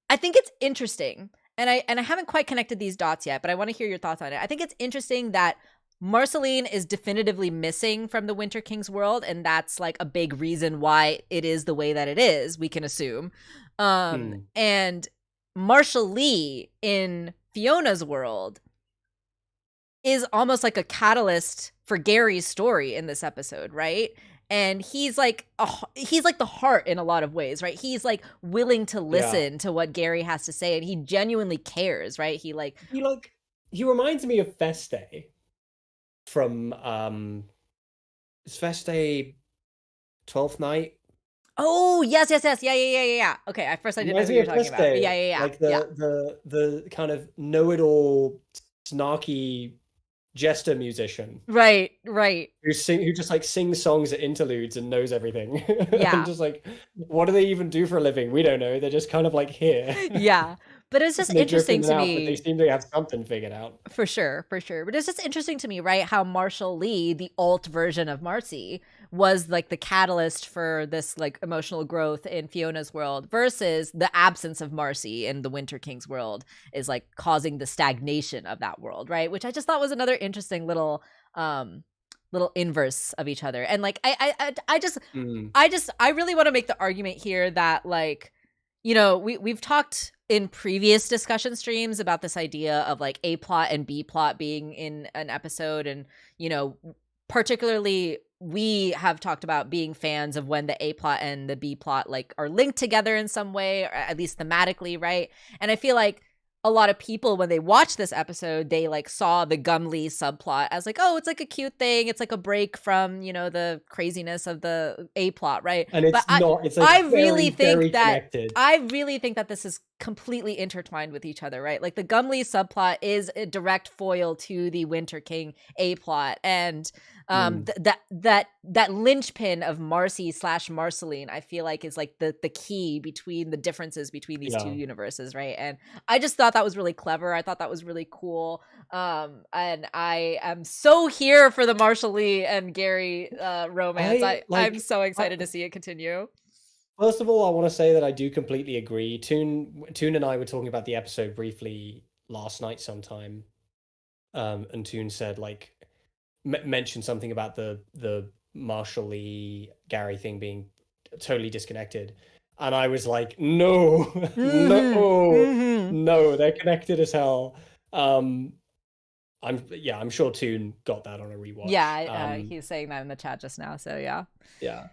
I think it's interesting, and I haven't quite connected these dots yet, but I want to hear your thoughts on it. I think it's interesting that Marceline is definitively missing from the Winter King's world, and that's like a big reason why it is the way that it is, we can assume. And Marshall Lee in Fiona's world is almost like a catalyst for Gary's story in this episode, right? And he's like the heart in a lot of ways, right? He's like willing to listen to what Gary has to say, and he genuinely cares, right? He reminds me of Feste from is Feste 12th Night? Oh, yes. Yeah. Okay, at first I didn't know what you were talking about. Yeah. Like the kind of know-it-all, snarky jester musician. Right. Who just like sings songs at interludes and knows everything. Yeah. And just like, what do they even do for a living? We don't know. They're just kind of like here. Yeah. But it's just interesting to me. But they seem to have something figured out. For sure. But it's just interesting to me, right? How Marshall Lee, the alt version of Marcy, was like the catalyst for this like emotional growth in Fiona's world versus the absence of Marcy in the Winter King's world is like causing the stagnation of that world, right? Which I just thought was another interesting little inverse of each other. And like I really want to make the argument here that like, you know, we've talked in previous discussion streams about this idea of like A plot and B plot being in an episode, and you know, particularly we have talked about being fans of when the A plot and the B plot like are linked together in some way, or at least thematically, right? And I feel like a lot of people, when they watched this episode, they like saw the Gumley subplot as like, oh, it's like a cute thing. It's like a break from, you know, the craziness of the A plot, right? And it's not. It's like I really think that this is completely intertwined with each other, right? Like the Gumley subplot is a direct foil to the Winter King A plot, and that linchpin of Marcy / Marceline, I feel like is like the key between the differences between these two universes, right? And I just thought that was really clever. I thought that was really cool. And I am so here for the Marshall Lee and Gary romance. I'm so excited to see it continue. First of all, I want to say that I do completely agree. Toon and I were talking about the episode briefly last night sometime, and Toon said like mentioned something about the Marshall Lee Gary thing being totally disconnected, and I was like, no, Mm-hmm. no, Mm-hmm. no, they're connected as hell. Um, I'm sure Toon got that on a rewatch. Yeah, he's saying that in the chat just now, so yeah. Yeah.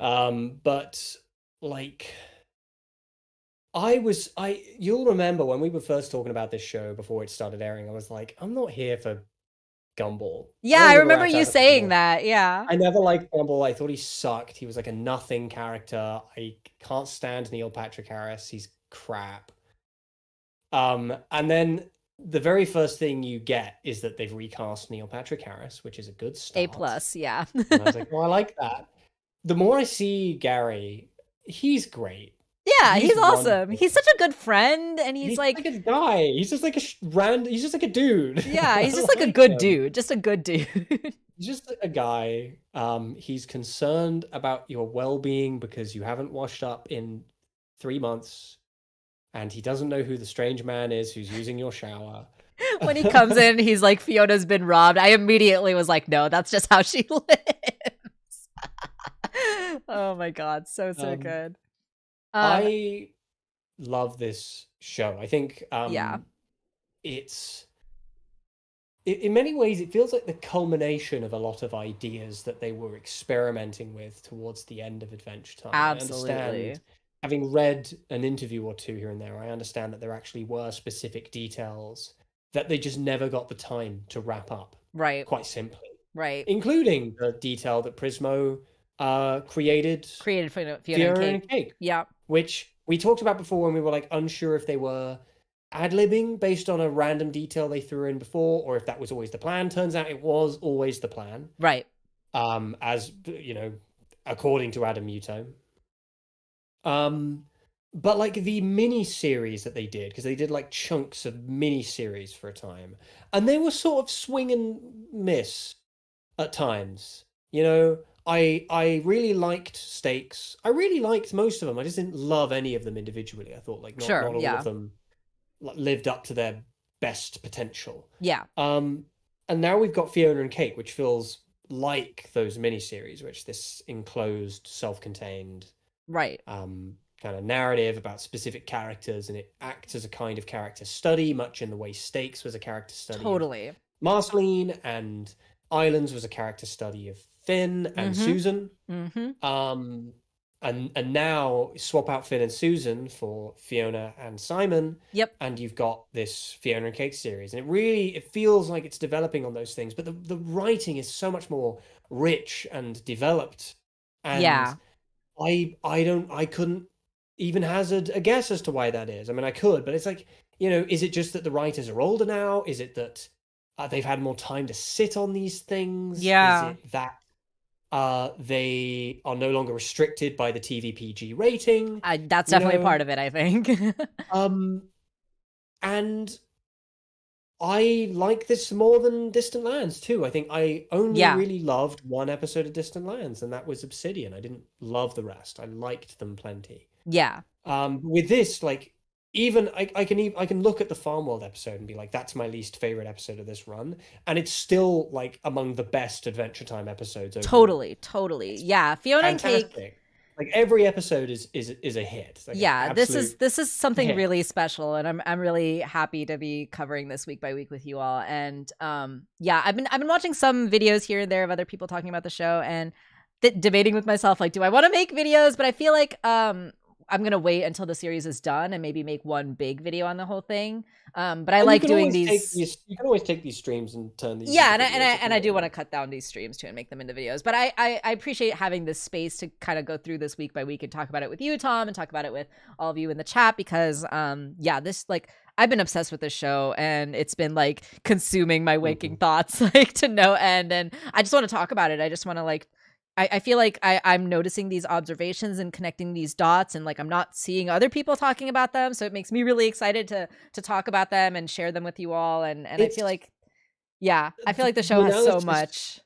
But like you'll remember when we were first talking about this show before it started airing, I was like, I'm not here for Gumball. I Yeah, don't I give a remember rat's you ass about saying Gumball. that. Yeah. I never liked Gumball. I thought he sucked. He was like a nothing character. I can't stand Neil Patrick Harris. He's crap. And then the very first thing you get is that they've recast Neil Patrick Harris, which is a good A start. plus, yeah. And I was like, oh, I like that. The more I see Gary, he's great. Yeah, He's he's awesome. wonderful. He's such a good friend, and he's He's like, like a guy. He's just like he's just like a dude. yeah, he's I just like a like good him. dude. Just a good dude. He's just a guy. He's concerned about your well-being because you haven't washed up in 3 months, and he doesn't know who the strange man is who's using your shower. When he comes in, he's like, Fiona's been robbed. I immediately was like, no, that's just how she lives. Oh my God. So Um, good. I love this show. I think Yeah, it's in many ways it feels like the culmination of a lot of ideas that they were experimenting with towards the end of Adventure Time. I absolutely. understand, having read an interview or two here and there, I understand that there actually were specific details that they just never got the time to wrap up, Right, quite simply, right. including the detail that Prismo created Created Fiona and Fiona Cake. and Cake, Yeah, which we talked about before when we were like unsure if they were ad-libbing based on a random detail they threw in before, or if that was always the plan. Turns out it was always the plan. right. As you know, according to Adam Muto. But like the mini series that they did, because they did like chunks of mini series for a time, and they were sort of swing and miss at times. You know, I really liked Stakes. I really liked most of them. I just didn't love any of them individually. I thought like Sure. not all of Yeah. them lived up to their best potential. Yeah. And now we've got Fiona and Cake, which feels like those miniseries, which this enclosed, self-contained Right. kind of narrative about specific characters, and it acts as a kind of character study, much in the way Stakes was a character study Totally. of Marceline, and Islands was a character study of Finn and Susan. And now swap out Finn and Susan for Fiona and Simon. Yep. And you've got this Fiona and Cake series. And it feels like it's developing on those things, but the writing is so much more rich and developed. And yeah. I couldn't even hazard a guess as to why that is. I mean, I could, but it's like, is it just that the writers are older now? Is it that they've had more time to sit on these things? Yeah. Is it that they are no longer restricted by the TVPG rating? That's definitely part of it, I think. And I like this more than Distant Lands too. I think I only really loved one episode of Distant Lands, and that was Obsidian. I didn't love the rest. I liked them plenty. Yeah. With this, like, even I can look at the Farm World episode and be like, that's my least favorite episode of this run, and it's still like among the best Adventure Time episodes overall. Totally. Yeah, Fionna and Cake. Like every episode is a hit. Like yeah, this is something really special, and I'm really happy to be covering this week by week with you all. And yeah, I've been watching some videos here and there of other people talking about the show, and debating with myself, like, do I want to make videos? But I feel like I'm gonna wait until the series is done and maybe make one big video on the whole thing. But I like doing these. You can always take these streams and turn these. Yeah, and I do want to cut down these streams too and make them into videos. But I appreciate having this space to kind of go through this week by week and talk about it with you, Tom, and talk about it with all of you in the chat, because yeah, this, like, I've been obsessed with this show, and it's been like consuming my waking thoughts, like, to no end. And I just want to talk about it. I just want to, like, I feel like I'm noticing these observations and connecting these dots, and like I'm not seeing other people talking about them, so it makes me really excited to talk about them and share them with you all. And I feel like, yeah, I feel like the show has so much.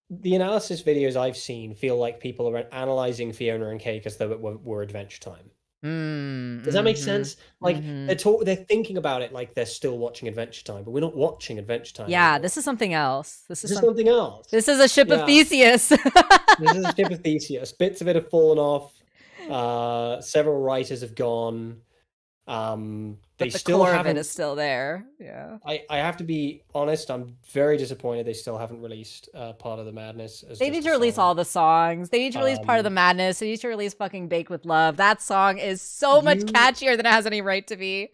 the analysis videos I've seen feel like people are analyzing Fionna and Cake as though it were Adventure Time. Does that make sense? Like they're thinking about it like they're still watching Adventure Time, but we're not watching Adventure Time Yeah, anymore. this is something else. This is something else. This is a ship of Theseus. This is a ship of Theseus. Bits of it have fallen off. Several writers have gone. They the still core haven't. of it is still there. Yeah. I have to be honest. I'm very disappointed they still haven't released Part of the Madness. They need to release all the songs. They need to release Part of the Madness. They need to release fucking Bake with Love. That song is so much catchier than it has any right to be.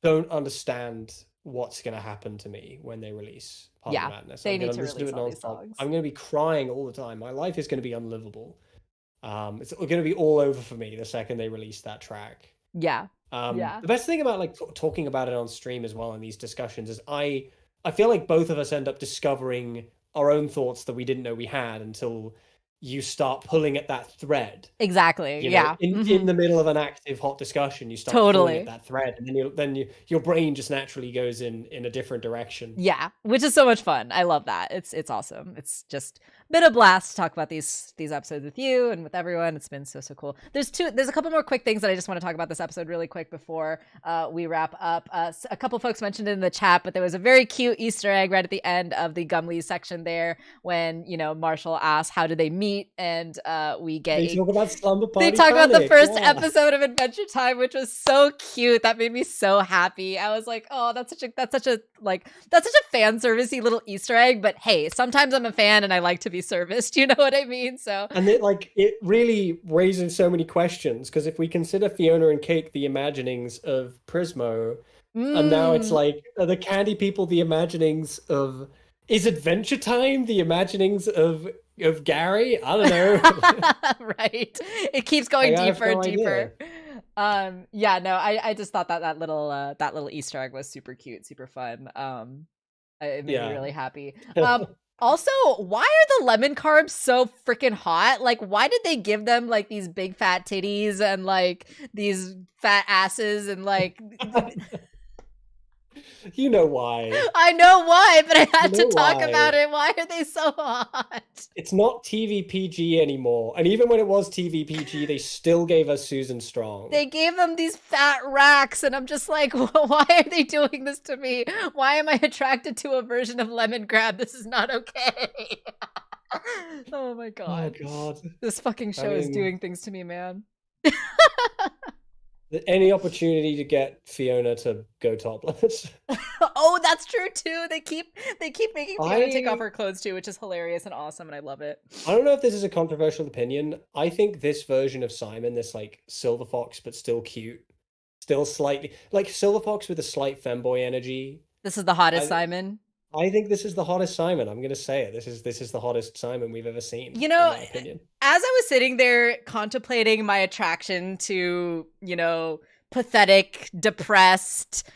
Don't understand what's going to happen to me when they release Part of the Madness. They need to release all these songs. I'm going to be crying all the time. My life is going to be unlivable. It's going to be all over for me the second they release that track. Yeah. The best thing about like talking about it on stream as well in these discussions is I feel like both of us end up discovering our own thoughts that we didn't know we had until you start pulling at that thread. Exactly. You know, in the middle of an active hot discussion, you start pulling at that thread, and then your brain just naturally goes in a different direction. Yeah, which is so much fun. I love that. It's awesome. It's just been a blast to talk about these episodes with you and with everyone. It's been so cool. There's a couple more quick things that I just want to talk about this episode really quick before we wrap up. A couple folks mentioned it in the chat, but there was a very cute Easter egg right at the end of the Gumley section there when Marshall asks how did they meet, and we get they talk about Slumber Party. They talk about the first episode of Adventure Time, which was so cute. That made me so happy. I was like, oh, that's such a fan servicey little Easter egg. But hey, sometimes I'm a fan and I like to be serviced. You know what I mean? So and it really raises so many questions, because if we consider Fionna and Cake the imaginings of Prismo, and now it's like, are the Candy people the imaginings of? Is Adventure Time the imaginings of Gary? I don't know. Right. It keeps going deeper and deeper. I just thought that little Easter egg was super cute, super fun. It made me really happy. Also, why are the lemon carbs so freaking hot? Like, why did they give them like these big fat titties and like these fat asses and like you know why. I know why, but I had to talk about it. Why are they so hot? It's not TV PG anymore. And even when it was TV PG, they still gave us Susan Strong. They gave them these fat racks, and I'm just like, why are they doing this to me? Why am I attracted to a version of lemon crab? This is not okay. Oh my god. Oh god. This fucking show is doing things to me, man. Any opportunity to get Fionna to go topless. Oh, that's true too. They keep making Fionna take off her clothes too, which is hilarious and awesome, and I love it. I don't know if this is a controversial opinion. I think this version of Simon, this like Silver Fox but still cute, still slightly like Silver Fox with a slight femboy energy. This is the hottest Simon. I think this is the hottest Simon. I'm gonna say it. This is the hottest Simon we've ever seen. You know, in my opinion. As I was sitting there contemplating my attraction to, pathetic, depressed,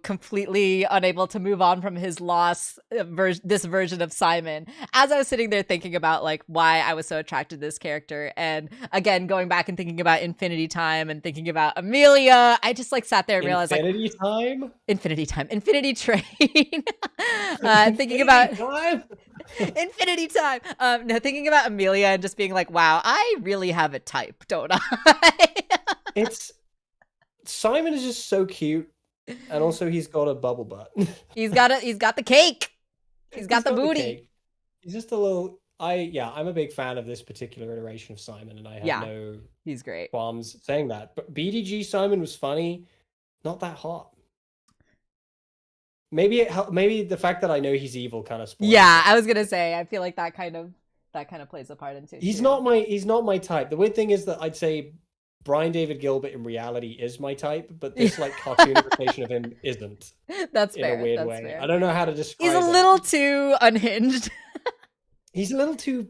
completely unable to move on from his loss, this version of Simon, as I was sitting there thinking about like why I was so attracted to this character, and again going back and thinking about Infinity Time and thinking about Amelia, I just like sat there and realized Infinity Train. Thinking about Infinity Time. No, thinking about Amelia and just being like, wow, I really have a type, don't I? Simon is just so cute, and also he's got a bubble butt. He's got the cake. He's got the booty. He's just a little. I'm a big fan of this particular iteration of Simon, and I have he's great qualms saying that. But BDG Simon was funny, not that hot. Maybe the fact that I know he's evil kind of spoils. Yeah, I was gonna say, I feel like that kind of plays a part into it. He's not my type. The weird thing is that I'd say Brian David Gilbert in reality is my type, but this like cartoonification of him isn't. That's fair. In a weird way. Fair. I don't know how to describe it. He's a little too unhinged. He's a little too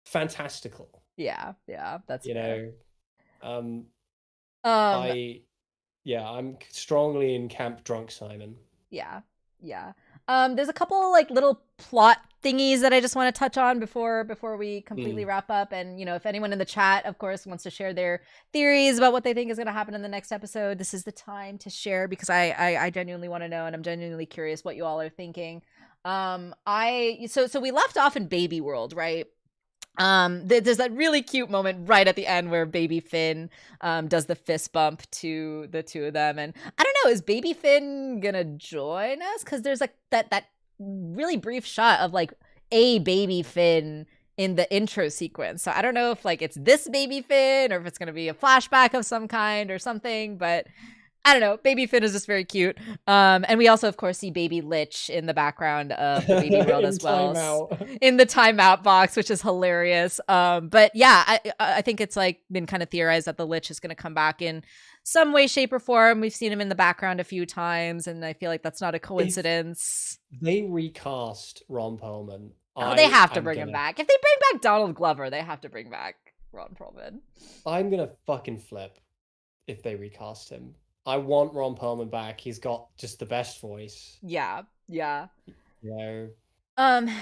fantastical. Yeah, that's fair. I'm strongly in Camp Drunk Simon. Yeah. There's a couple like little plot thingies that I just want to touch on before we completely wrap up. And if anyone in the chat, of course, wants to share their theories about what they think is going to happen in the next episode, this is the time to share, because I genuinely want to know, and I'm genuinely curious what you all are thinking. So we left off in Baby World, right? There's that really cute moment right at the end where Baby Finn does the fist bump to the two of them, and I don't know, is Baby Finn gonna join us? Because there's like that really brief shot of like a Baby Finn in the intro sequence. So I don't know if like it's this Baby Finn or if it's gonna be a flashback of some kind or something, but I don't know. Baby Finn is just very cute. And we also, of course, see Baby Lich in the background of the Baby World as well. In the timeout box, which is hilarious. But yeah, I think it's like been kind of theorized that the Lich is going to come back in some way, shape, or form. We've seen him in the background a few times, and I feel like that's not a coincidence. If they recast Ron Perlman. They have to bring him back. If they bring back Donald Glover, they have to bring back Ron Perlman. I'm going to fucking flip if they recast him. I want Ron Perlman back. He's got just the best voice. Yeah. You know,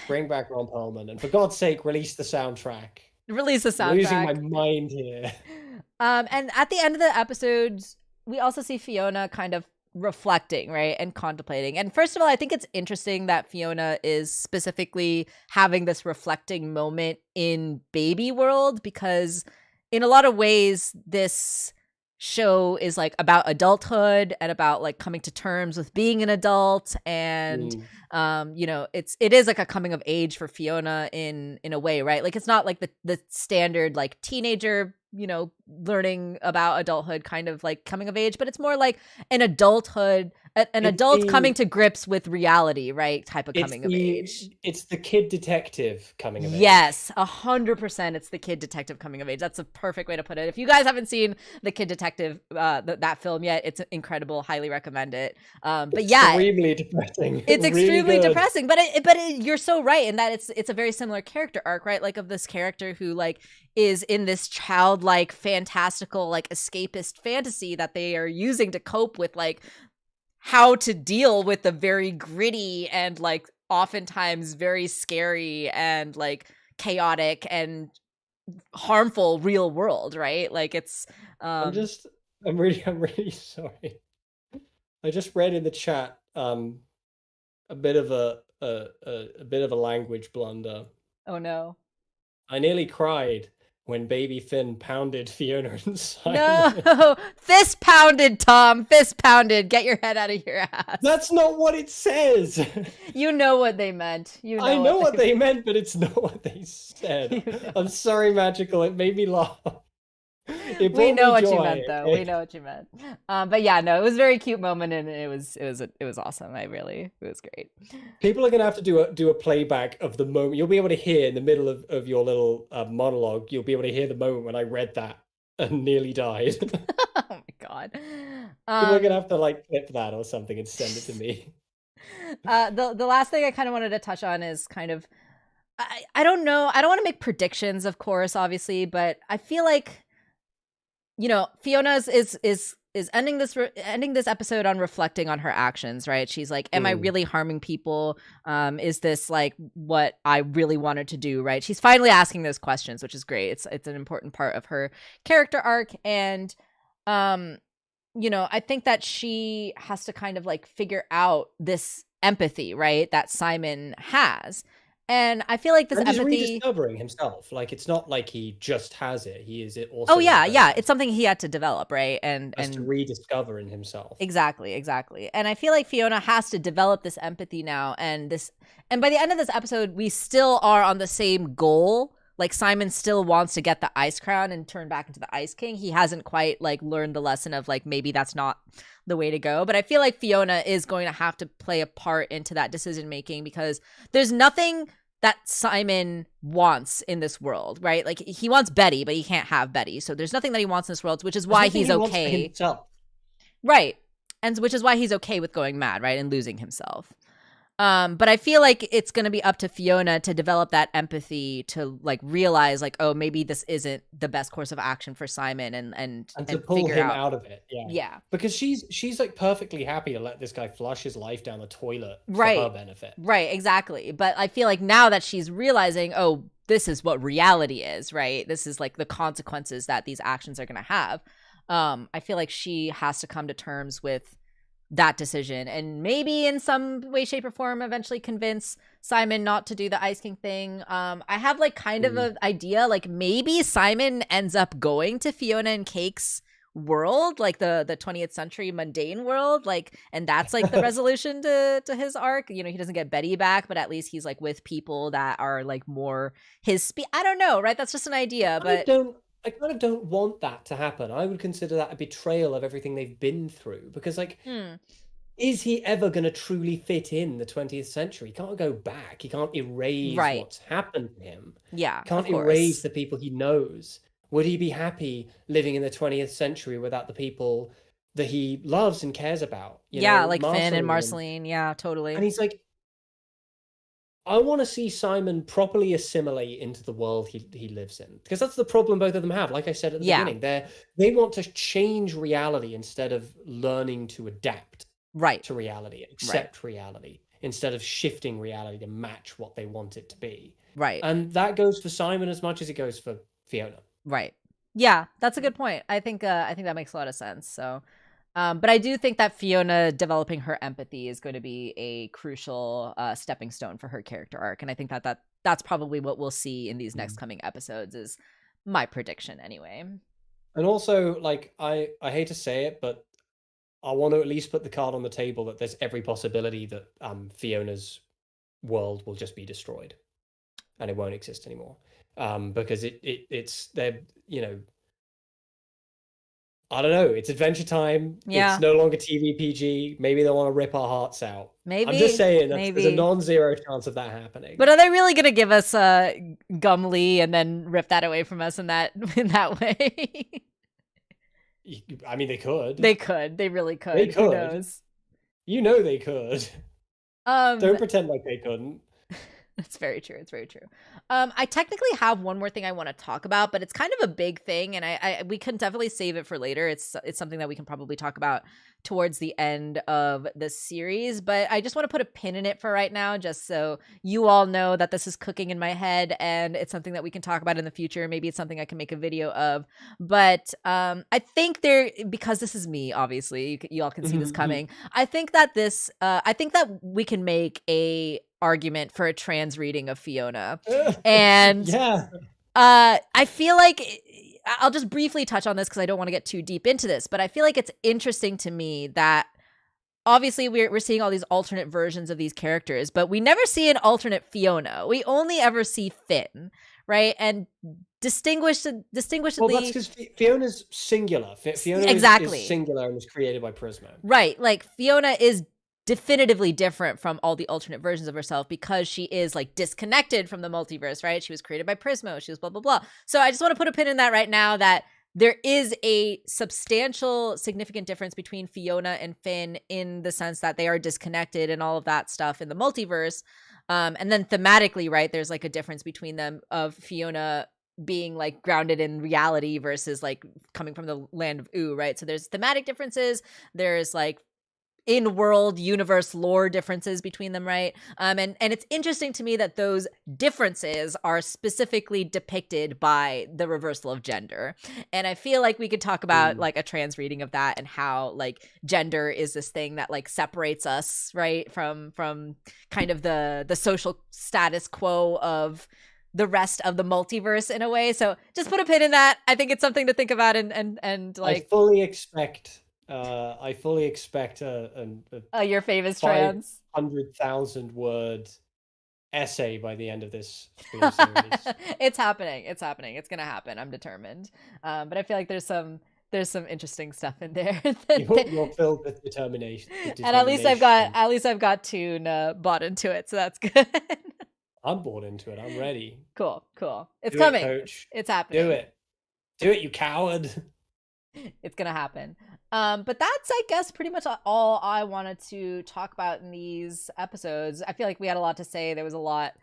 bring back Ron Perlman, and for God's sake, release the soundtrack. Release the soundtrack. I'm losing my mind here. And at the end of the episode, we also see Fionna kind of reflecting, right, and contemplating. And first of all, I think it's interesting that Fionna is specifically having this reflecting moment in Baby World, because in a lot of ways, this show is like about adulthood and about like coming to terms with being an adult, and you know, it is like a coming of age for Fionna in a way, right? Like it's not like the standard like teenager, you know, learning about adulthood kind of like coming of age, but it's more like an adulthood, an adult coming to grips with reality, right? Type of coming of age. It's the kid detective coming of age. Yes, 100%. It's the kid detective coming of age. That's a perfect way to put it. If you guys haven't seen the Kid Detective, that film yet, it's incredible. Highly recommend it. But yeah, extremely depressing. It's extremely depressing. But you're so right in that it's a very similar character arc, right? Like of this character who like is in this childlike, fantastical, like escapist fantasy that they are using to cope with like how to deal with the very gritty and like oftentimes very scary and like chaotic and harmful real world, right? Like it's I'm really sorry. I just read in the chat a bit of a language blunder. Oh no. I nearly cried when Baby Finn pounded Fionna and Simon. No, fist pounded, Tom. Fist pounded. Get your head out of your ass. That's not what it says. You know what they meant. I know what they meant, but it's not what they said. I'm sorry, Magical. It made me laugh. We know what you meant, though. We know what you meant. But yeah, no, it was a very cute moment, and it was awesome. It was great. People are gonna have to do a playback of the moment. You'll be able to hear in the middle of your little monologue. You'll be able to hear the moment when I read that and nearly died. Oh my god. People are gonna have to like clip that or something and send it to me. The last thing I kind of wanted to touch on is kind of, I don't know. I don't want to make predictions, of course, obviously, but I feel like, you know, Fionna is ending this episode on reflecting on her actions, right? She's like, am I really harming people? Is this like what I really wanted to do, right? She's finally asking those questions, which is great. It's an important part of her character arc. And you know, I think that she has to kind of like figure out this empathy, right, that Simon has. And I feel like this empathy, he's rediscovering himself. Like it's not like he just has it. He is it also. Oh yeah. It's something he had to develop, right? And to rediscover in himself. Exactly. And I feel like Fionna has to develop this empathy now, and by the end of this episode, we still are on the same goal. Like Simon still wants to get the Ice Crown and turn back into the Ice King. He hasn't quite like learned the lesson of like maybe that's not the way to go. But I feel like Fionna is going to have to play a part into that decision making, because there's nothing that Simon wants in this world, right? Like he wants Betty, but he can't have Betty. So there's nothing that he wants in this world, which is why he's okay. Right. And which is why he's okay with going mad, right? And losing himself. But I feel like it's going to be up to Fionna to develop that empathy to like realize like, oh, maybe this isn't the best course of action for Simon and to pull figure him out out of it. Yeah. Because she's like perfectly happy to let this guy flush his life down the toilet for her benefit. Right, exactly. But I feel like now that she's realizing, oh, this is what reality is, right? This is like the consequences that these actions are going to have. I feel like she has to come to terms with that decision, and maybe in some way, shape, or form eventually convince Simon not to do the Ice King thing. I have like kind of an idea, like maybe Simon ends up going to Fionna and Cake's world, like the 20th century mundane world, like, and that's like the resolution to his arc. You know, he doesn't get Betty back, but at least he's like with people that are like more his speed. I don't know, right? That's just an idea, but I kind of don't want that to happen. I would consider that a betrayal of everything they've been through, because like, is he ever going to truly fit in the 20th century? He can't go back. He can't erase what's happened to him. Yeah, can't erase the people he knows. Would he be happy living in the 20th century without the people that he loves and cares about? You know, like Finn and Marceline. Yeah, totally. And he's like, I want to see Simon properly assimilate into the world he lives in, because that's the problem both of them have. Like I said at the beginning, they want to change reality instead of learning to adapt to reality, accept reality, instead of shifting reality to match what they want it to be. Right. And that goes for Simon as much as it goes for Fionna. Right. Yeah, that's a good point. I think that makes a lot of sense. So but I do think that Fionna developing her empathy is going to be a crucial stepping stone for her character arc. And I think that's probably what we'll see in these next coming episodes, is my prediction anyway. And also, like, I hate to say it, but I want to at least put the card on the table that there's every possibility that Fiona's world will just be destroyed and it won't exist anymore. Because it's they're, you know, I don't know. It's Adventure Time. Yeah. It's no longer TV PG. Maybe they want to rip our hearts out. Maybe. I'm just saying there's a non-zero chance of that happening. But are they really going to give us Gumlee and then rip that away from us in that way? I mean, they could. They could. They really could. They could. Who knows? You know they could. Don't pretend like they couldn't. It's very true. It's very true. I technically have one more thing I want to talk about, but it's kind of a big thing, and we can definitely save it for later. It's something that we can probably talk about towards the end of the series, but I just want to put a pin in it for right now, just so you all know that this is cooking in my head, and it's something that we can talk about in the future. Maybe it's something I can make a video of, but I think because this is me, obviously, you all can see this coming. I think that we can make a argument for a trans reading of Fionna. And I feel like I'll just briefly touch on this because I don't want to get too deep into this, but I feel like it's interesting to me that obviously we're seeing all these alternate versions of these characters, but we never see an alternate Fionna. We only ever see Finn, right? And distinguishedly, well, that's because Fiona's singular. Fionna is singular and was created by Prismo. Right. Like Fionna is definitively different from all the alternate versions of herself because she is like disconnected from the multiverse, right? She was created by Prismo. She was blah, blah, blah. So I just want to put a pin in that right now, that there is a substantial, significant difference between Fionna and Finn in the sense that they are disconnected and all of that stuff in the multiverse. And then thematically, right, there's like a difference between them of Fionna being like grounded in reality versus like coming from the land of Ooh, right? So there's thematic differences. There's like in-world universe lore differences between them, right? And it's interesting to me that those differences are specifically depicted by the reversal of gender. And I feel like we could talk about like a trans reading of that and how like gender is this thing that like separates us, right, from kind of the social status quo of the rest of the multiverse in a way. So just put a pin in that. I think it's something to think about and like I fully expect your famous trans 500,000 word essay by the end of this series. It's happening. It's gonna happen. I'm determined. But I feel like there's some interesting stuff in there. You're filled with determination. And at least I've got Toon bought into it, so that's good. I'm bought into it. I'm ready. Cool. It's coming. Coach. It's happening. Do it, you coward. It's gonna happen. But that's, I guess, pretty much all I wanted to talk about in these episodes. I feel like we had a lot to say. There was a lot.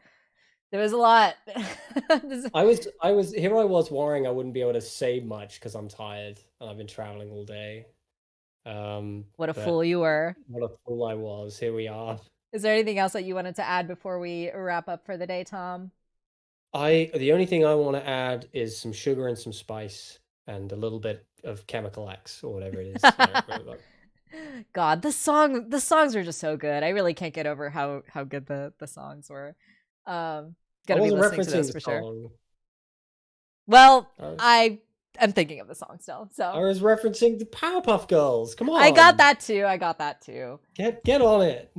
I was worrying I wouldn't be able to say much because I'm tired and I've been traveling all day. What a fool you were. What a fool I was. Here we are. Is there anything else that you wanted to add before we wrap up for the day, Tom? The only thing I want to add is some sugar and some spice and a little bit of chemical X or whatever it is. God, the songs are just so good. I really can't get over how good the songs were. I Gonna be wasn't listening to referencing those the for sure. song. Well, I, I am thinking of the song still, I so was referencing the Powerpuff Girls. Come on. I got that too. Get on it.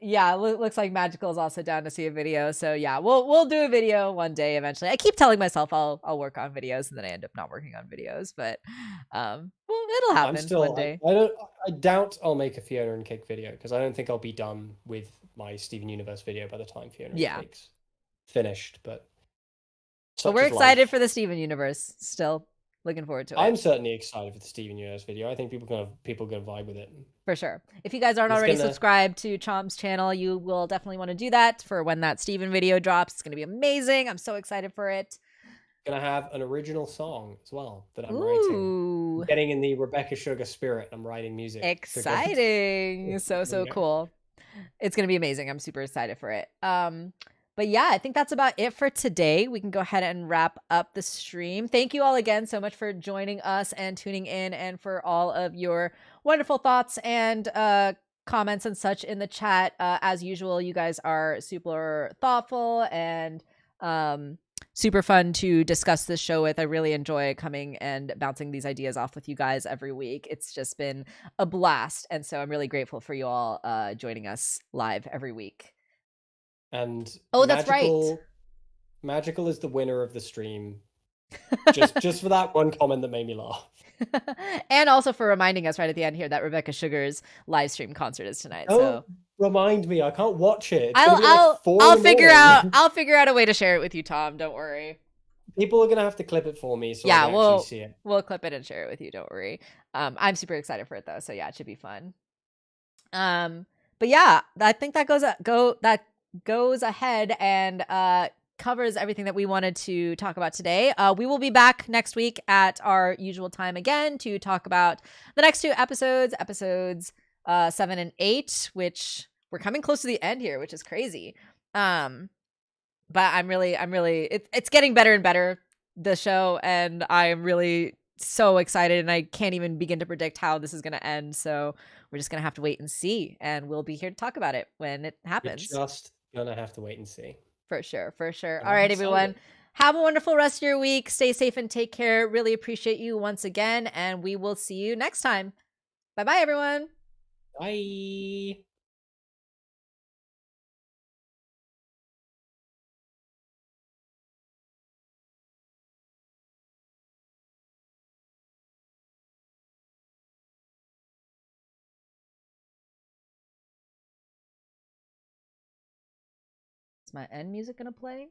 Yeah, looks like Magical is also down to see a video. So yeah, we'll do a video one day eventually. I keep telling myself I'll work on videos, and then I end up not working on videos. But well, it'll happen one day. I doubt I'll make a Fionna and Cake video because I don't think I'll be done with my Steven Universe video by the time Fionna and Cake's finished. But we're excited for the Steven Universe. Still looking forward to it. I'm certainly excited for the Steven Universe video. I think people gonna vibe with it. For sure. If you guys aren't already subscribed to Chomp's channel, you will definitely want to do that for when that Steven video drops. It's going to be amazing. I'm so excited for it. Gonna have an original song as well that I'm writing. I'm getting in the Rebecca Sugar spirit. I'm writing music. Exciting. So cool. It's gonna be amazing. I'm super excited for it. But yeah, I think that's about it for today. We can go ahead and wrap up the stream. Thank you all again so much for joining us and tuning in, and for all of your wonderful thoughts and comments and such in the chat. As usual, you guys are super thoughtful and super fun to discuss this show with. I really enjoy coming and bouncing these ideas off with you guys every week. It's just been a blast. And so I'm really grateful for you all joining us live every week. And that's right. Magical is the winner of the stream. just for that one comment that made me laugh. And also for reminding us right at the end here that Rebecca Sugar's live stream concert is tonight. So remind me, I can't watch it. I'll figure out a way to share it with you, Tom. Don't worry. People are gonna have to clip it for me, so yeah, I can actually see it. We'll clip it and share it with you. Don't worry. I'm super excited for it though, so yeah, it should be fun. But yeah, I think that goes ahead and covers everything that we wanted to talk about today. We will be back next week at our usual time again to talk about the next two episodes 7 and 8, which we're coming close to the end here, which is crazy. But I'm really it's getting better and better, the show, and I'm really so excited, and I can't even begin to predict how this is going to end. So we're just going to have to wait and see, and we'll be here to talk about it when it happens. You're just gonna have to wait and see. For sure. All right, everyone. Have a wonderful rest of your week. Stay safe and take care. Really appreciate you once again, and we will see you next time. Bye-bye, everyone. Bye. Is my end music gonna play?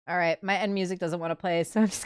All right, my end music doesn't want to play, so I'm just